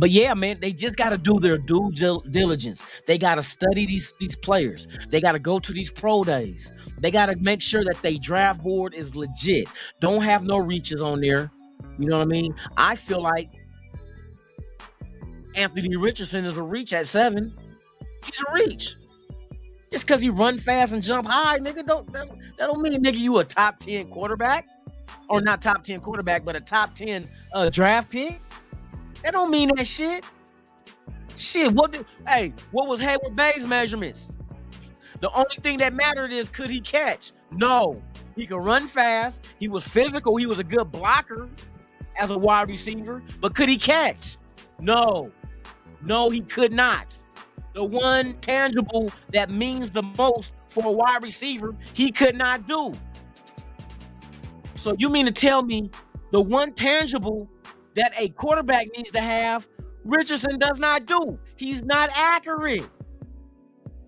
But yeah, man, they just got to do their due diligence. They got to study these players. They got to go to these pro days. They got to make sure that they draft board is legit. Don't have no reaches on there. You know what I mean? I feel like Anthony Richardson is a reach at 7. He's a reach. Just because he run fast and jump high, nigga, that don't mean, nigga, you a top 10 quarterback. Or not top 10 quarterback, but a top 10 draft pick. That don't mean that shit. Shit, what was Hayward Bay's measurements? The only thing that mattered is, could he catch? No. He could run fast. He was physical. He was a good blocker as a wide receiver. But could he catch? No. No, he could not. The one tangible that means the most for a wide receiver, he could not do. So you mean to tell me the one tangible that a quarterback needs to have, Richardson does not do? He's not accurate.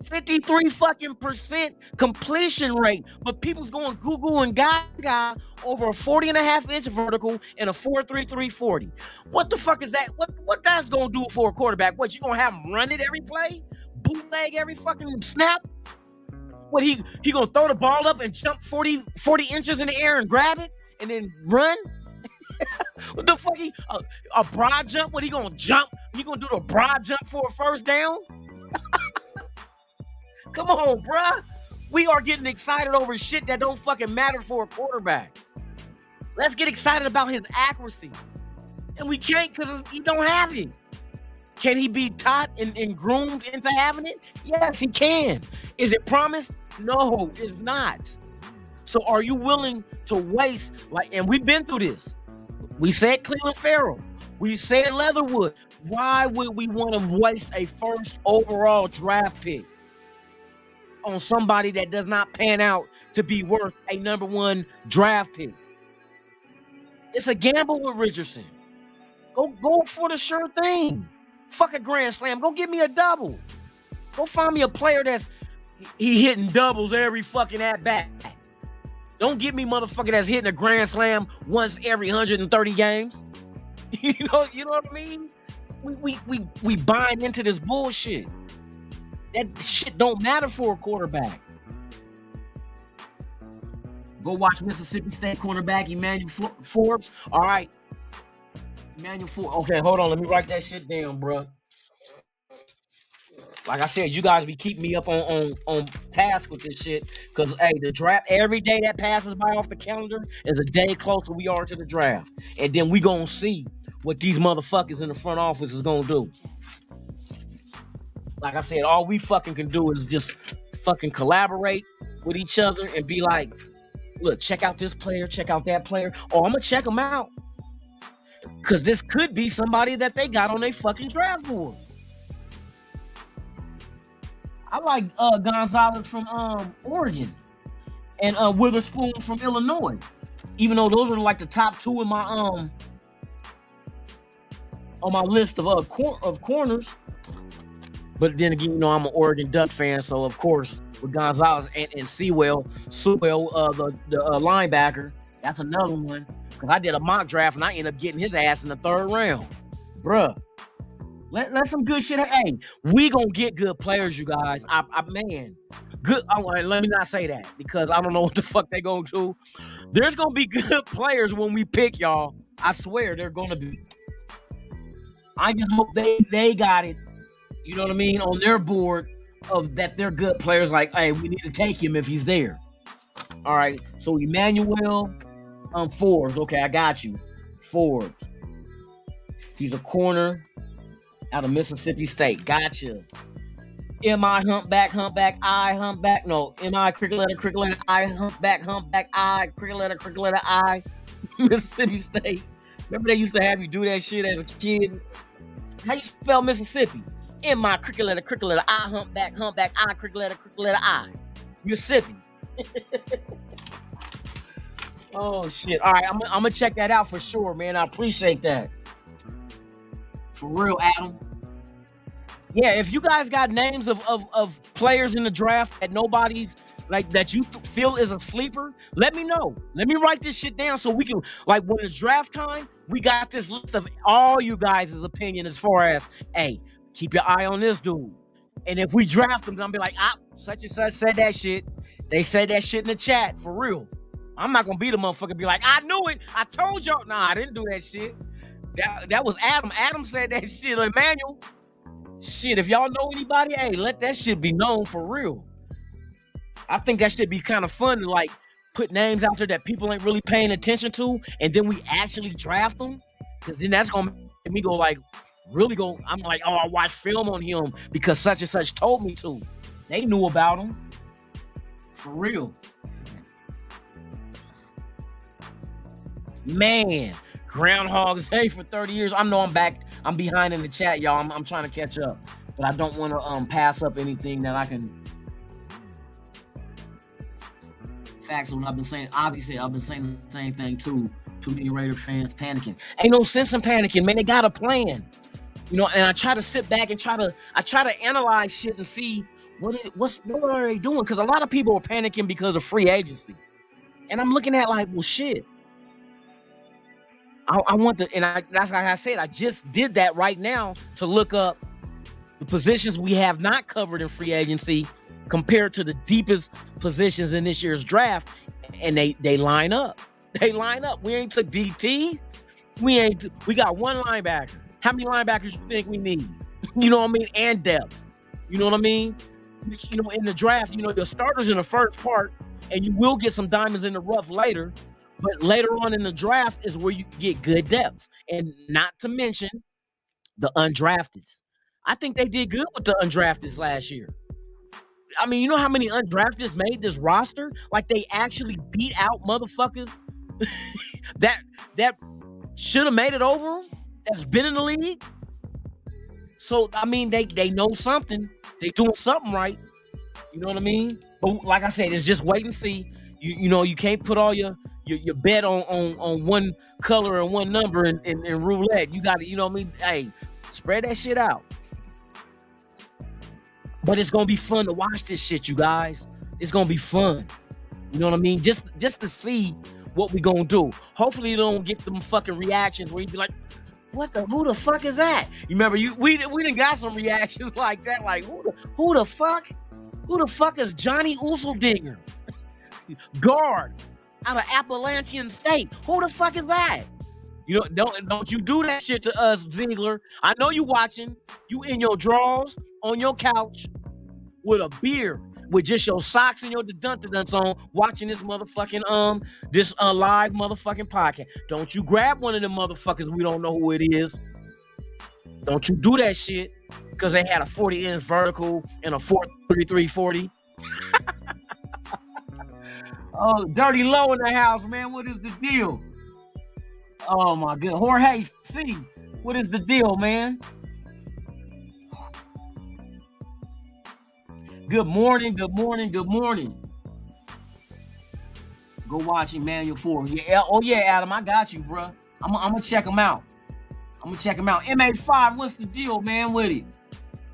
53% completion rate, but people's going Google and Gaga over a 40.5-inch vertical and a 4.33 40. What the fuck is that? What that's gonna do for a quarterback? What, you gonna have him run it every play, bootleg every fucking snap? What, he gonna throw the ball up and jump 40 inches in the air and grab it and then run? What the fuck? A broad jump? What, he gonna jump? He gonna do the broad jump for a first down? Come on, bruh. We are getting excited over shit that don't fucking matter for a quarterback. Let's get excited about his accuracy. And we can't because he don't have it. Can he be taught and groomed into having it? Yes, he can. Is it promised? No, it's not. So are you willing to waste, and we've been through this. We said Cleveland Farrell. We said Leatherwood. Why would we want to waste a first overall draft pick on somebody that does not pan out to be worth a number 1 draft pick? It's a gamble with Richardson. Go for the sure thing. Fuck a grand slam. Go get me a double. Go find me a player he hitting doubles every fucking at bat. Don't get me motherfucker that's hitting a grand slam once every 130 games. You know what I mean? We buying into this bullshit. That shit don't matter for a quarterback. Go watch Mississippi State cornerback Emmanuel Forbes. All right. Emmanuel Forbes. Okay, hold on. Let me write that shit down, bro. Like I said, you guys be keeping me up on task with this shit. Because, hey, the draft, every day that passes by off the calendar is a day closer we are to the draft. And then we going to see what these motherfuckers in the front office is going to do. Like I said, all we fucking can do is just fucking collaborate with each other and be like, look, check out this player, check out that player. Oh, I'm going to check them out. Because this could be somebody that they got on their fucking draft board. I like Gonzalez from Oregon and Witherspoon from Illinois. Even though those are like the top 2 in my on my list of corners. But then again, I'm an Oregon Duck fan, so of course with Gonzalez and Sewell, the linebacker, that's another one. Because I did a mock draft and I ended up getting his ass in the 3rd round. Bruh. Let some good shit. Hey, we gonna get good players, you guys. Man, good. Let me not say that because I don't know what the fuck they gonna do. There's gonna be good players when we pick, y'all. I swear they're gonna be. I just hope they got it. You know what I mean, on their board of that they're good players. Like, hey, we need to take him if he's there. All right. So Emmanuel, Forbes. Okay, I got you. Forbes. He's a corner out of Mississippi State. Gotcha. M.I. humpback, I humpback. No, M.I. cricket letter, I humpback, I cricket letter, I. Mississippi State. Remember they used to have you do that shit as a kid? How you spell Mississippi? M.I. cricket letter, I humpback, I cricket letter, I. Mississippi. Oh shit. All right, I'm gonna check that out for sure, man. I appreciate that. For real, Adam. Yeah, if you guys got names of players in the draft that nobody's like that you feel is a sleeper, let me know. Let me write this shit down so we can, like, when it's draft time, we got this list of all you guys' opinion as far as, hey, keep your eye on this dude. And if we draft him, I'm be like, such and such said that shit. They said that shit in the chat for real. I'm not gonna be the motherfucker be like, I knew it. I told y'all. Nah, I didn't do that shit. That was Adam. Adam said that shit. Emmanuel. Shit, if y'all know anybody, hey, let that shit be known for real. I think that should be kind of fun to like put names out there that people ain't really paying attention to, and then we actually draft them. Because then that's gonna make me go like, really go. I'm like, oh, I watched film on him because such and such told me to. They knew about him. For real. Man, Groundhog's Day for 30 years. I know I'm back. I'm behind in the chat, y'all. I'm trying to catch up. But I don't want to pass up anything that I can. Facts on what I've been saying. Ozzy said I've been saying the same thing too. Too many Raider fans panicking. Ain't no sense in panicking, man. They got a plan. You know, and I try to sit back and try to analyze shit and see what are they doing? Because a lot of people are panicking because of free agency. And I'm looking at like, well, shit. I want to, and that's like I said, I just did that right now to look up the positions we have not covered in free agency compared to the deepest positions in this year's draft, and they line up. They line up. We ain't took DT. We got one linebacker. How many linebackers you think we need? You know what I mean? And depth. You know what I mean? You know, in the draft, you know, your starters in the first part, and you will get some diamonds in the rough later. But later on in the draft is where you get good depth. And not to mention the undrafteds. I think they did good with the undrafteds last year. I mean, you know how many undrafteds made this roster? Like, they actually beat out motherfuckers that should have made it over them, that's been in the league. So, I mean, they know something. They doing something right. You know what I mean? But like I said, it's just wait and see. You know, you can't put all your bet on one color and one number in roulette. You got to, you know what I mean? Hey, spread that shit out. But it's going to be fun to watch this shit, you guys. It's going to be fun. You know what I mean? Just to see what we going to do. Hopefully you don't get them fucking reactions where you be like, who the fuck is that? You remember, we done got some reactions like that. Like, who the fuck? Who the fuck is Johnny Useldinger? Guard out of Appalachian State. Who the fuck is that? You know, don't you do that shit to us, Ziegler. I know you watching. You in your drawers on your couch with a beer, with just your socks and your dunce on, watching this motherfucking this live motherfucking podcast. Don't you grab one of them motherfuckers we don't know who it is. Don't you do that shit because they had a 40-inch vertical and a 4.3340. Oh, Dirty Low in the house, man. What is the deal? Oh my god. Jorge C. What is the deal, man? Good morning, good morning, good morning. Go watch Emmanuel Ford. Yeah, oh yeah, Adam, I got you, bro. I'm gonna check him out. MA5, what's the deal, man, with it?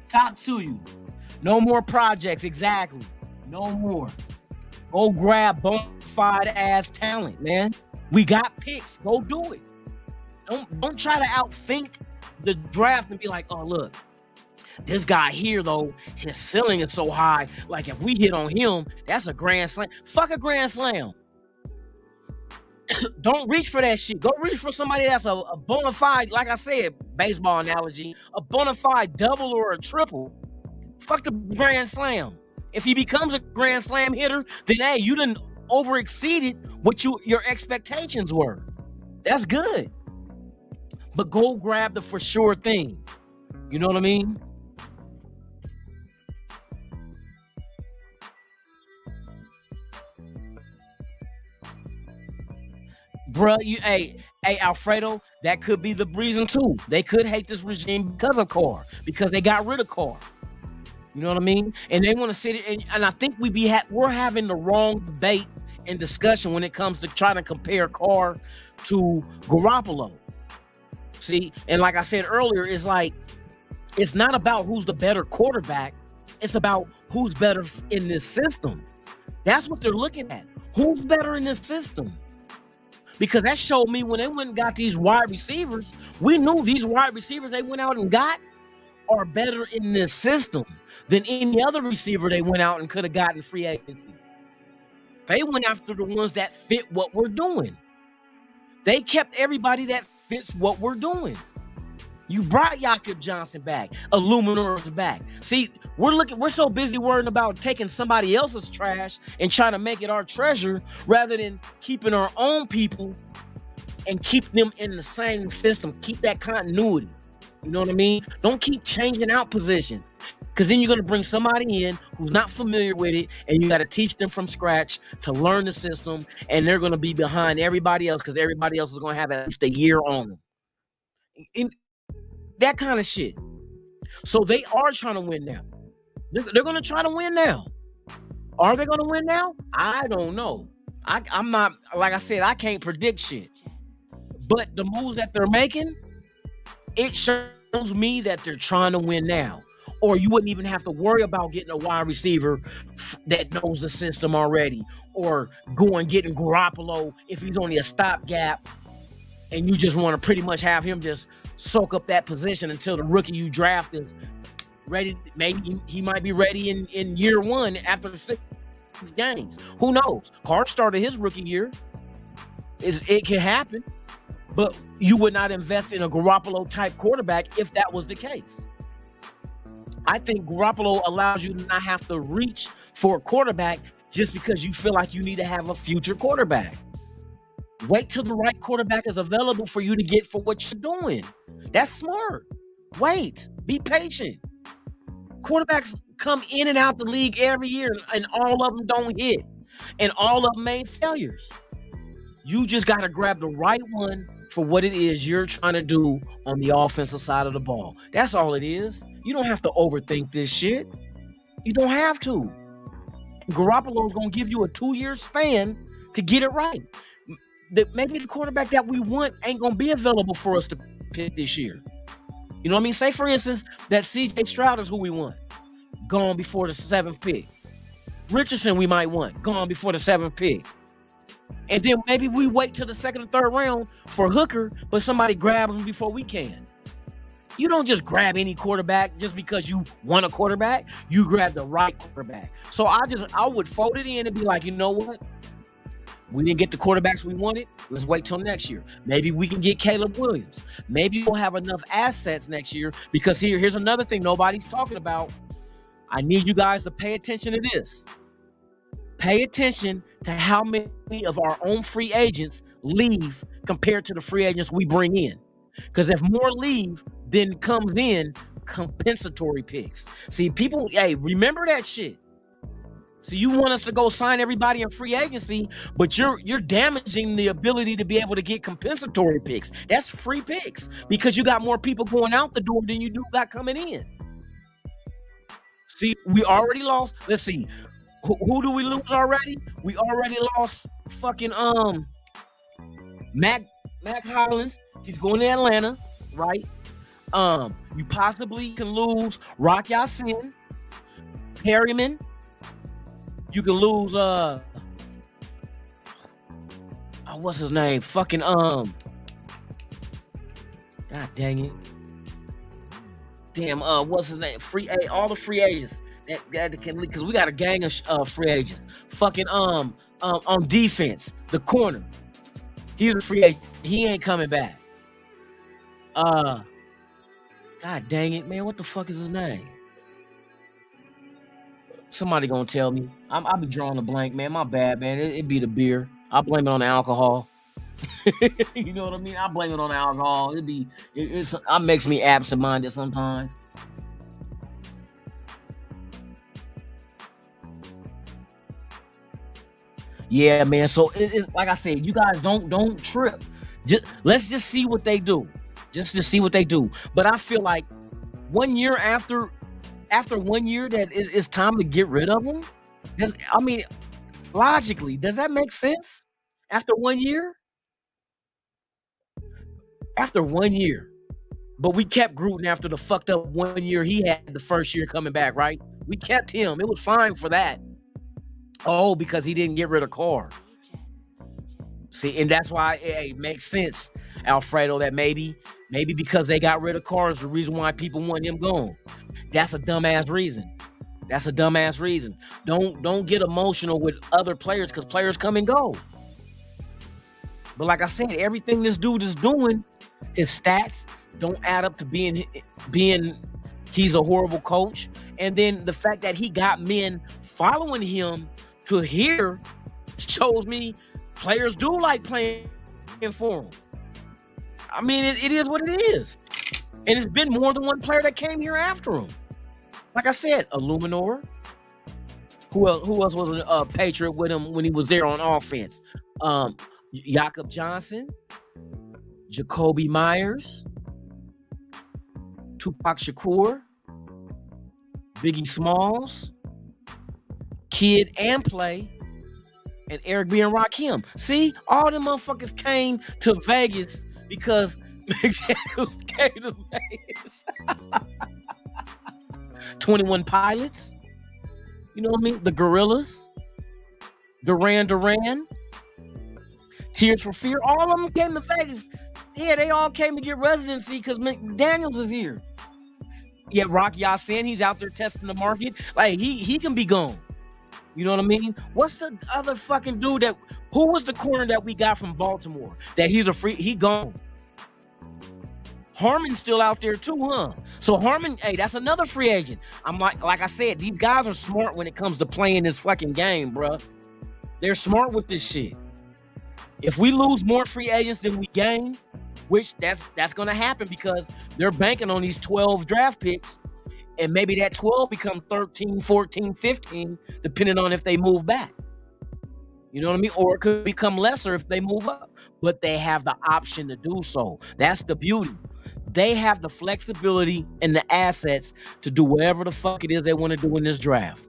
Top to you. No more projects, exactly. No more. Go grab bona fide ass talent, man. We got picks. Go do it. Don't try to outthink the draft and be like, oh, look, this guy here, though, his ceiling is so high. Like, if we hit on him, that's a grand slam. Fuck a grand slam. Don't reach for that shit. Go reach for somebody that's a bona fide, like I said, baseball analogy, a bona fide double or a triple. Fuck the grand slam. If he becomes a grand slam hitter, then hey, you done over exceeded what your expectations were. That's good. But go grab the for sure thing. You know what I mean? Bruh, hey, Alfredo, that could be the reason too. They could hate this regime because of Carr, because they got rid of Carr. You know what I mean? And they want to sit and I think we're having the wrong debate and discussion when it comes to trying to compare Carr to Garoppolo. See, and like I said earlier, it's like it's not about who's the better quarterback. It's about who's better in this system. That's what they're looking at. Who's better in this system? Because that showed me when they went and got these wide receivers, we knew these wide receivers they went out and got are better in this system than any other receiver they went out and could have gotten free agency. They went after the ones that fit what we're doing. They kept everybody that fits what we're doing. You brought Jakob Johnson back, Illuminor's back. See, we're so busy worrying about taking somebody else's trash and trying to make it our treasure rather than keeping our own people and keep them in the same system. Keep that continuity. You know what I mean? Don't keep changing out positions, because then you're going to bring somebody in who's not familiar with it, and you got to teach them from scratch to learn the system, and they're going to be behind everybody else because everybody else is going to have at least a year on them. And that kind of shit. So they are trying to win now. They're going to try to win now. Are they going to win now? I don't know. I'm not, like I said, I can't predict shit. But the moves that they're making, it shows me that they're trying to win now. Or you wouldn't even have to worry about getting a wide receiver that knows the system already, or going getting Garoppolo if he's only a stopgap, and you just want to pretty much have him just soak up that position until the rookie you draft is ready. Maybe he might be ready in year one after the 6 games. Who knows? Carr started his rookie year. It can happen. But you would not invest in a Garoppolo-type quarterback if that was the case. I think Garoppolo allows you to not have to reach for a quarterback just because you feel like you need to have a future quarterback. Wait till the right quarterback is available for you to get for what you're doing. That's smart. Wait. Be patient. Quarterbacks come in and out the league every year, and all of them don't hit. And all of them made failures. You just got to grab the right one for what it is you're trying to do on the offensive side of the ball. That's all it is. You don't have to overthink this shit. You don't have to. Garoppolo's going to give you a 2-year span to get it right. Maybe the quarterback that we want ain't going to be available for us to pick this year. You know what I mean? Say, for instance, that C.J. Stroud is who we want. Gone before the 7th pick. Richardson we might want. Gone before the 7th pick. And then maybe we wait till the 2nd or 3rd round for Hooker, but somebody grabs him before we can. You don't just grab any quarterback just because you want a quarterback. You grab the right quarterback. So I would fold it in and be like, you know what? We didn't get the quarterbacks we wanted. Let's wait till next year. Maybe we can get Caleb Williams. Maybe we'll have enough assets next year, because here's another thing nobody's talking about. I need you guys to pay attention to this. Pay attention to how many of our own free agents leave compared to the free agents we bring in. Because if more leave than comes in, compensatory picks. See, people, hey, remember that shit. So you want us to go sign everybody in free agency, but you're damaging the ability to be able to get compensatory picks. That's free picks because you got more people going out the door than you do got coming in. See, we already lost. Let's see. Who do we lose already? We already lost fucking Mac Hollins. He's going to Atlanta, right? You possibly can lose Rock Ya-Sin, Perryman. You can lose what's his name? Fucking God dang it. Damn, what's his name? All the free agents that can, because we got a gang of free agents. Fucking on defense, the corner. He's a free agent. He ain't coming back. God dang it, man. What the fuck is his name? Somebody gonna tell me. I'll be drawing a blank, man. My bad, man. It be the beer. I blame it on the alcohol. You know what I mean? I blame it on the alcohol. It makes me absent-minded sometimes. Yeah, man. So it's like I said, you guys don't trip. Let's see what they do. Just to see what they do. But I feel like 1 year after 1 year that it's time to get rid of them. Logically, does that make sense? After 1 year? After 1 year. But we kept Gruden after the fucked up 1 year he had the first year coming back, right? We kept him. It was fine for that. Oh, because he didn't get rid of Carr. See, and that's why it makes sense, Alfredo, that maybe because they got rid of Carr is the reason why people want him gone. That's a dumbass reason. That's a dumbass reason. Don't get emotional with other players because players come and go. But like I said, everything this dude is doing, his stats don't add up to being he's a horrible coach. And then the fact that he got men following him to here shows me players do like playing for him. I mean, it is what it is. And it's been more than one player that came here after him. Like I said, Illuminor. Who else was a Patriot with him when he was there on offense? Jakob Johnson, Jacoby Myers, Tupac Shakur, Biggie Smalls, Kid and Play, and Eric B. and Rakim. See, all them motherfuckers came to Vegas because McDaniels came to Vegas. 21 Pilots, you know what I mean? The Gorillas, Duran Duran, Tears for Fear, all of them came to Vegas. Yeah, they all came to get residency because McDaniels is here. Yeah, Rock Ya-Sin, he's out there testing the market. Like, he can be gone. You know what I mean? What's the other fucking dude who was the corner that we got from Baltimore? That he gone. Harmon's still out there too, huh? So Harmon, hey, that's another free agent. I'm like I said, these guys are smart when it comes to playing this fucking game, bruh. They're smart with this shit. If we lose more free agents than we gain, which that's gonna happen because they're banking on these 12 draft picks, and maybe that 12 become 13, 14, 15, depending on if they move back. You know what I mean? Or it could become lesser if they move up. But they have the option to do so. That's the beauty. They have the flexibility and the assets to do whatever the fuck it is they want to do in this draft.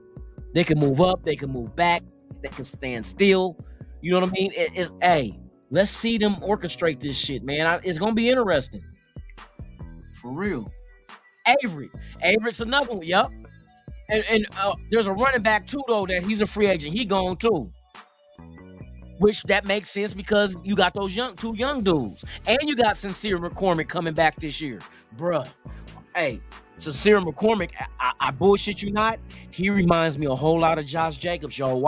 They can move up, they can move back, they can stand still. You know what I mean? Hey, let's see them orchestrate this shit, man. It's gonna be interesting. For real. Avery's another one, yup. And there's a running back too, though, that he's a free agent. He gone too. Which that makes sense because you got those two young dudes. And you got Sincere McCormick coming back this year. Bruh. Hey, Sincere McCormick, I bullshit you not. He reminds me a whole lot of Josh Jacobs. Y'all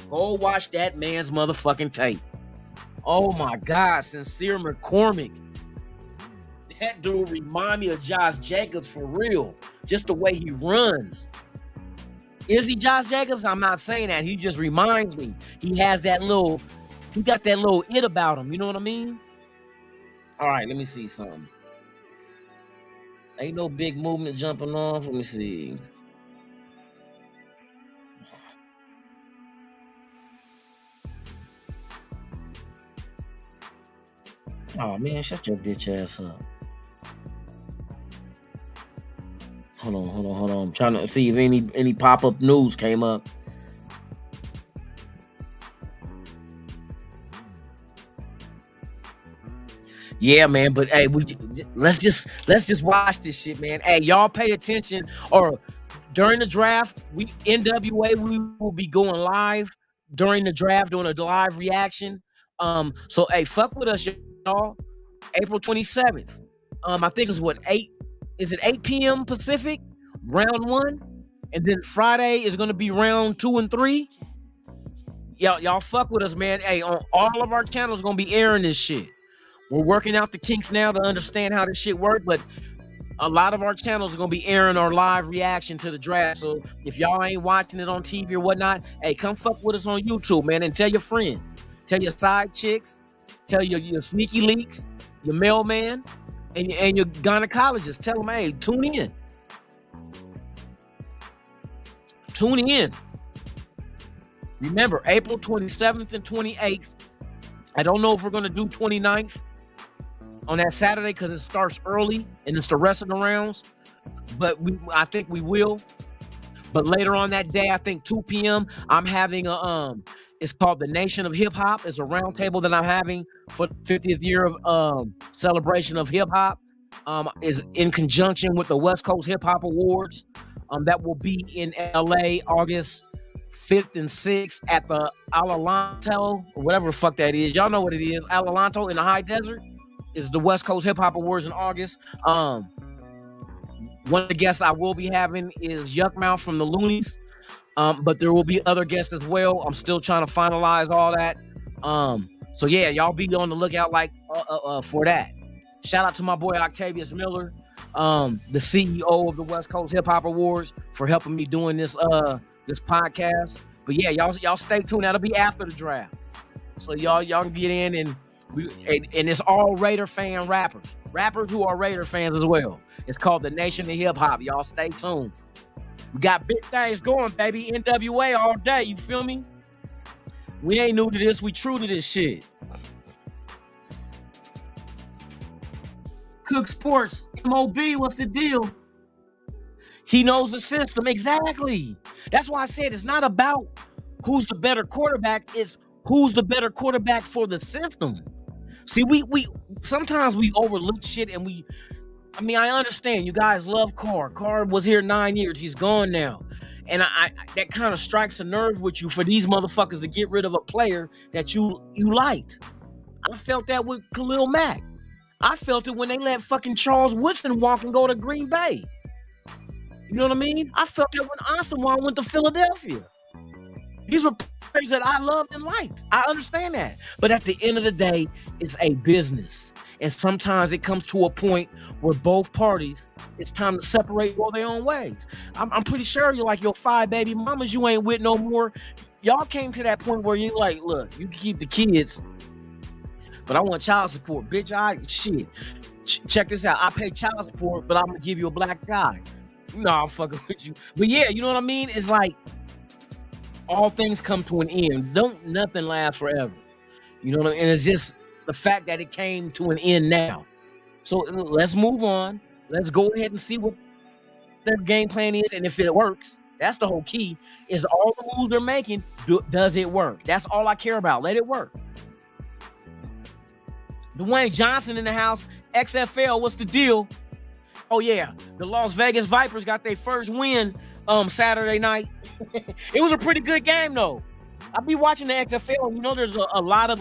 go watch that man's motherfucking tape. Oh my God, Sincere McCormick. That dude remind me of Josh Jacobs for real. Just the way he runs. Is he Josh Jacobs? I'm not saying that. He just reminds me. He got that little it about him. You know what I mean? All right, let me see something. Ain't no big movement jumping off. Let me see. Oh man, shut your bitch ass up. Hold on. I'm trying to see if any pop-up news came up. Yeah, man, but hey, let's just watch this shit, man. Hey, y'all pay attention. Or during the draft, NWA, we will be going live during the draft, doing a live reaction. So hey, fuck with us, y'all. April 27th. I think it's 8. Is it 8 p.m. Pacific? Round 1. And then Friday is gonna be round 2 and 3. Y'all fuck with us, man. Hey, on all of our channels gonna be airing this shit. We're working out the kinks now to understand how this shit works, but a lot of our channels are going to be airing our live reaction to the draft. So if y'all ain't watching it on TV or whatnot, hey, come fuck with us on YouTube, man, and tell your friends. Tell your side chicks. Tell your sneaky leaks, your mailman, and your gynecologist. Tell them, hey, tune in. Tune in. Remember, April 27th and 28th. I don't know if we're going to do 29th. On that Saturday because it starts early and it's the rest of the rounds, but I think we will. But later on that day, I think 2 p.m. I'm having it's called the Nation of Hip Hop. It's a round table that I'm having for the 50th year of celebration of hip hop. Is in conjunction with the West Coast Hip Hop Awards. That will be in LA August 5th and 6th at the Alalanto, or whatever the fuck that is. Y'all know what it is. Alalanto in the high desert is the West Coast Hip Hop Awards in August. One of the guests I will be having is Yuckmouth from the Loonies. But there will be other guests as well. I'm still trying to finalize all that. So yeah, y'all be on the lookout for that. Shout out to my boy Octavius Miller, the CEO of the West Coast Hip Hop Awards, for helping me doing this podcast. But yeah, y'all stay tuned. That'll be after the draft. So y'all can get in and it's all Raider fan rappers who are Raider fans as well. It's called the Nation of Hip Hop. Y'all stay tuned. We got big things going, baby. NWA all day. You feel me? We ain't new to this. We true to this shit. Cook Sports, MOB, what's the deal? He knows the system. Exactly. That's why I said it's not about who's the better quarterback. It's who's the better quarterback for the system. See, we sometimes we overlook shit and I understand you guys love Carr. Carr was here 9 years. He's gone now. And I that kind of strikes a nerve with you for these motherfuckers to get rid of a player that you liked. I felt that with Khalil Mack. I felt it when they let fucking Charles Woodson walk and go to Green Bay. You know what I mean? I felt it when Asamoah went to Philadelphia. These were players that I loved and liked. I understand that. But at the end of the day, it's a business. And sometimes it comes to a point where both parties, it's time to separate, go their own ways. I'm pretty sure you're like your 5 baby mamas you ain't with no more. Y'all came to that point where you like, look, you can keep the kids, but I want child support. Bitch, check this out. I pay child support, but I'm going to give you a black guy. No, I'm fucking with you. But yeah, you know what I mean? It's like all things come to an end. Nothing last forever. You know what I mean? And it's just the fact that it came to an end now. So let's move on. Let's go ahead and see what their game plan is. And if it works, that's the whole key, is all the moves they're making, does it work? That's all I care about. Let it work. Dwayne Johnson in the house. XFL, what's the deal? Oh yeah, the Las Vegas Vipers got their first win Saturday night. It was a pretty good game though. I be watching the XFL. You know, there's a lot of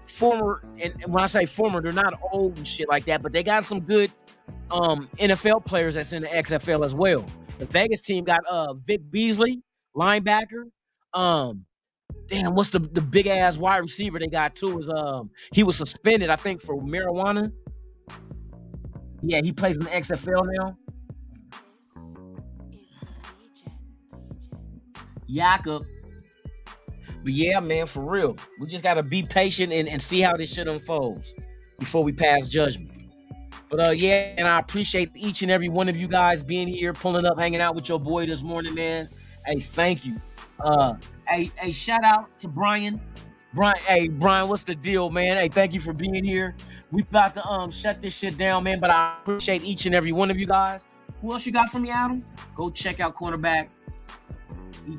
former, and when I say former, they're not old and shit like that, but they got some good NFL players that's in the XFL as well. The Vegas team got Vic Beasley, linebacker. Damn, what's the big ass wide receiver they got too? Is he was suspended, I think, for marijuana. Yeah, he plays in the XFL now. Jakob. But yeah, man, for real. We just got to be patient and see how this shit unfolds before we pass judgment. But yeah, and I appreciate each and every one of you guys being here, pulling up, hanging out with your boy this morning, man. Hey, thank you. Hey, shout out to Brian. Hey, Brian, what's the deal, man? Hey, thank you for being here. We about to shut this shit down, man, but I appreciate each and every one of you guys. Who else you got from me, Adam? Go check out cornerback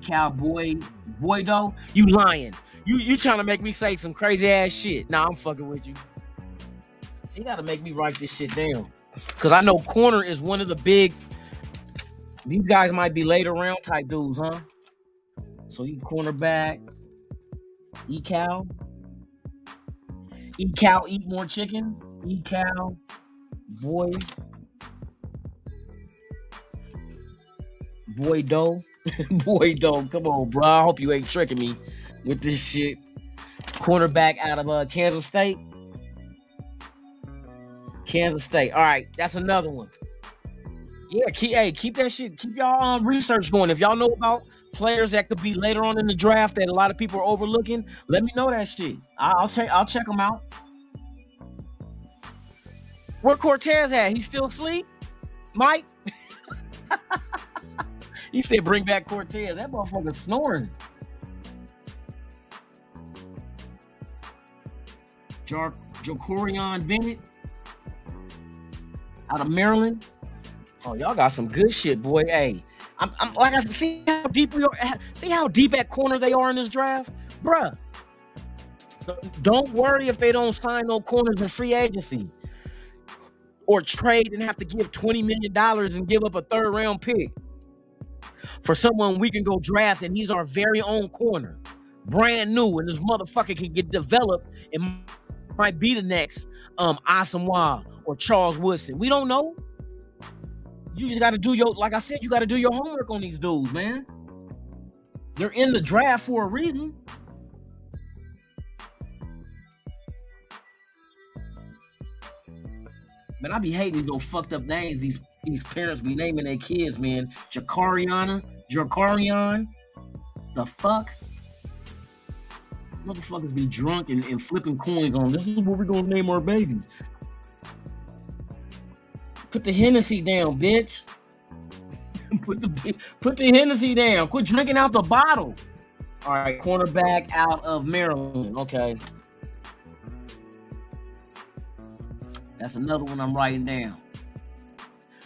Cowboy though. You lying. You trying to make me say some crazy ass shit. Nah, I'm fucking with you. So you gotta make me write this shit down. Cause I know corner is one of the big, these guys might be later round type dudes, huh? So you cornerback, Cow, eat more chicken, Cow, boy doe. Boy, don't come on, bro. I hope you ain't tricking me with this shit. Cornerback out of Kansas State. All right, that's another one. Yeah, keep that shit. Keep y'all research going. If y'all know about players that could be later on in the draft that a lot of people are overlooking, let me know that shit. I'll check them out. Where Cortez at? He still asleep? Mike? He said, bring back Cortez. That motherfucker snoring. Jacorian Bennett out of Maryland. Oh, y'all got some good shit, boy. Hey, I'm like I said, see how deep at corner they are in this draft, bruh. Don't worry if they don't sign no corners in free agency or trade and have to give $20 million and give up a 3rd round pick. for someone we can go draft, and he's our very own corner, brand new, and this motherfucker can get developed and might be the next Asamoah or Charles Woodson. We don't know. You just got to do like I said, you got to do your homework on these dudes, man. They're in the draft for a reason. Man, I be hating these little fucked up names these parents be naming their kids, man. Jakarian. The fuck? Motherfuckers be drunk and flipping coins on. This is what we're gonna name our babies. Put the Hennessy down, bitch. Put the Hennessy down. Quit drinking out the bottle. All right, cornerback out of Maryland. Okay. That's another one I'm writing down.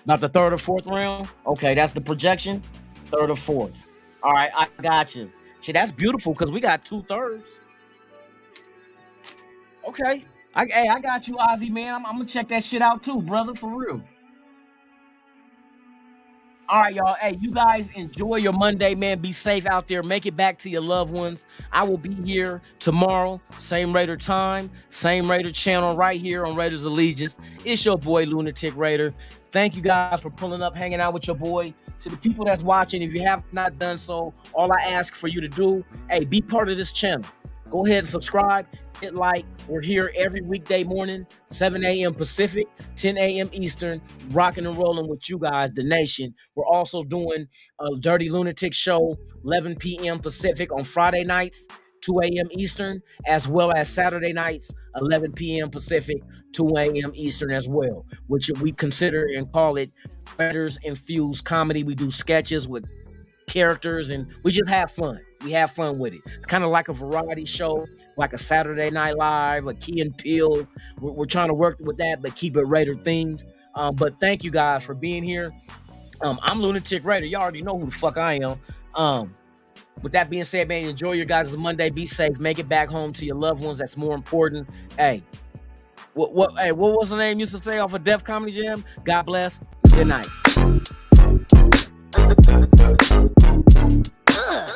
About the third or fourth round? Okay, that's the projection. Third or fourth. All right, I got you. See, that's beautiful because we got 2/3. Okay. I got you, Ozzy, man. I'm going to check that shit out too, brother, for real. All right, y'all. Hey, you guys enjoy your Monday, man. Be safe out there. Make it back to your loved ones. I will be here tomorrow. Same Raider time, same Raider channel right here on Raiders Allegiance. It's your boy, Lunatic Raider. Thank you guys for pulling up, hanging out with your boy. To the people that's watching, if you have not done so, all I ask for you to do, hey, be part of this channel. Go ahead and subscribe, hit like. We're here every weekday morning, 7 a.m. Pacific, 10 a.m. Eastern, rocking and rolling with you guys, the nation. We're also doing a Dirty Lunatic show, 11 p.m. Pacific on Friday nights, 2 a.m. Eastern, as well as Saturday nights, 11 p.m. Pacific, 2 a.m. Eastern as well, which we consider and call it Raiders Infused Comedy. We do sketches with characters and we just have fun. We have fun with it. It's kind of like a variety show, like a Saturday Night Live, a Key and Peele. We're trying to work with that, but keep it Raider themed. But thank you guys for being here. I'm Lunatic Raider. Y'all already know who the fuck I am. With that being said, man, enjoy your guys' Monday. Be safe. Make it back home to your loved ones. That's more important. Hey, what was the name used to say off of Def Comedy Jam? God bless. Good night. Hey.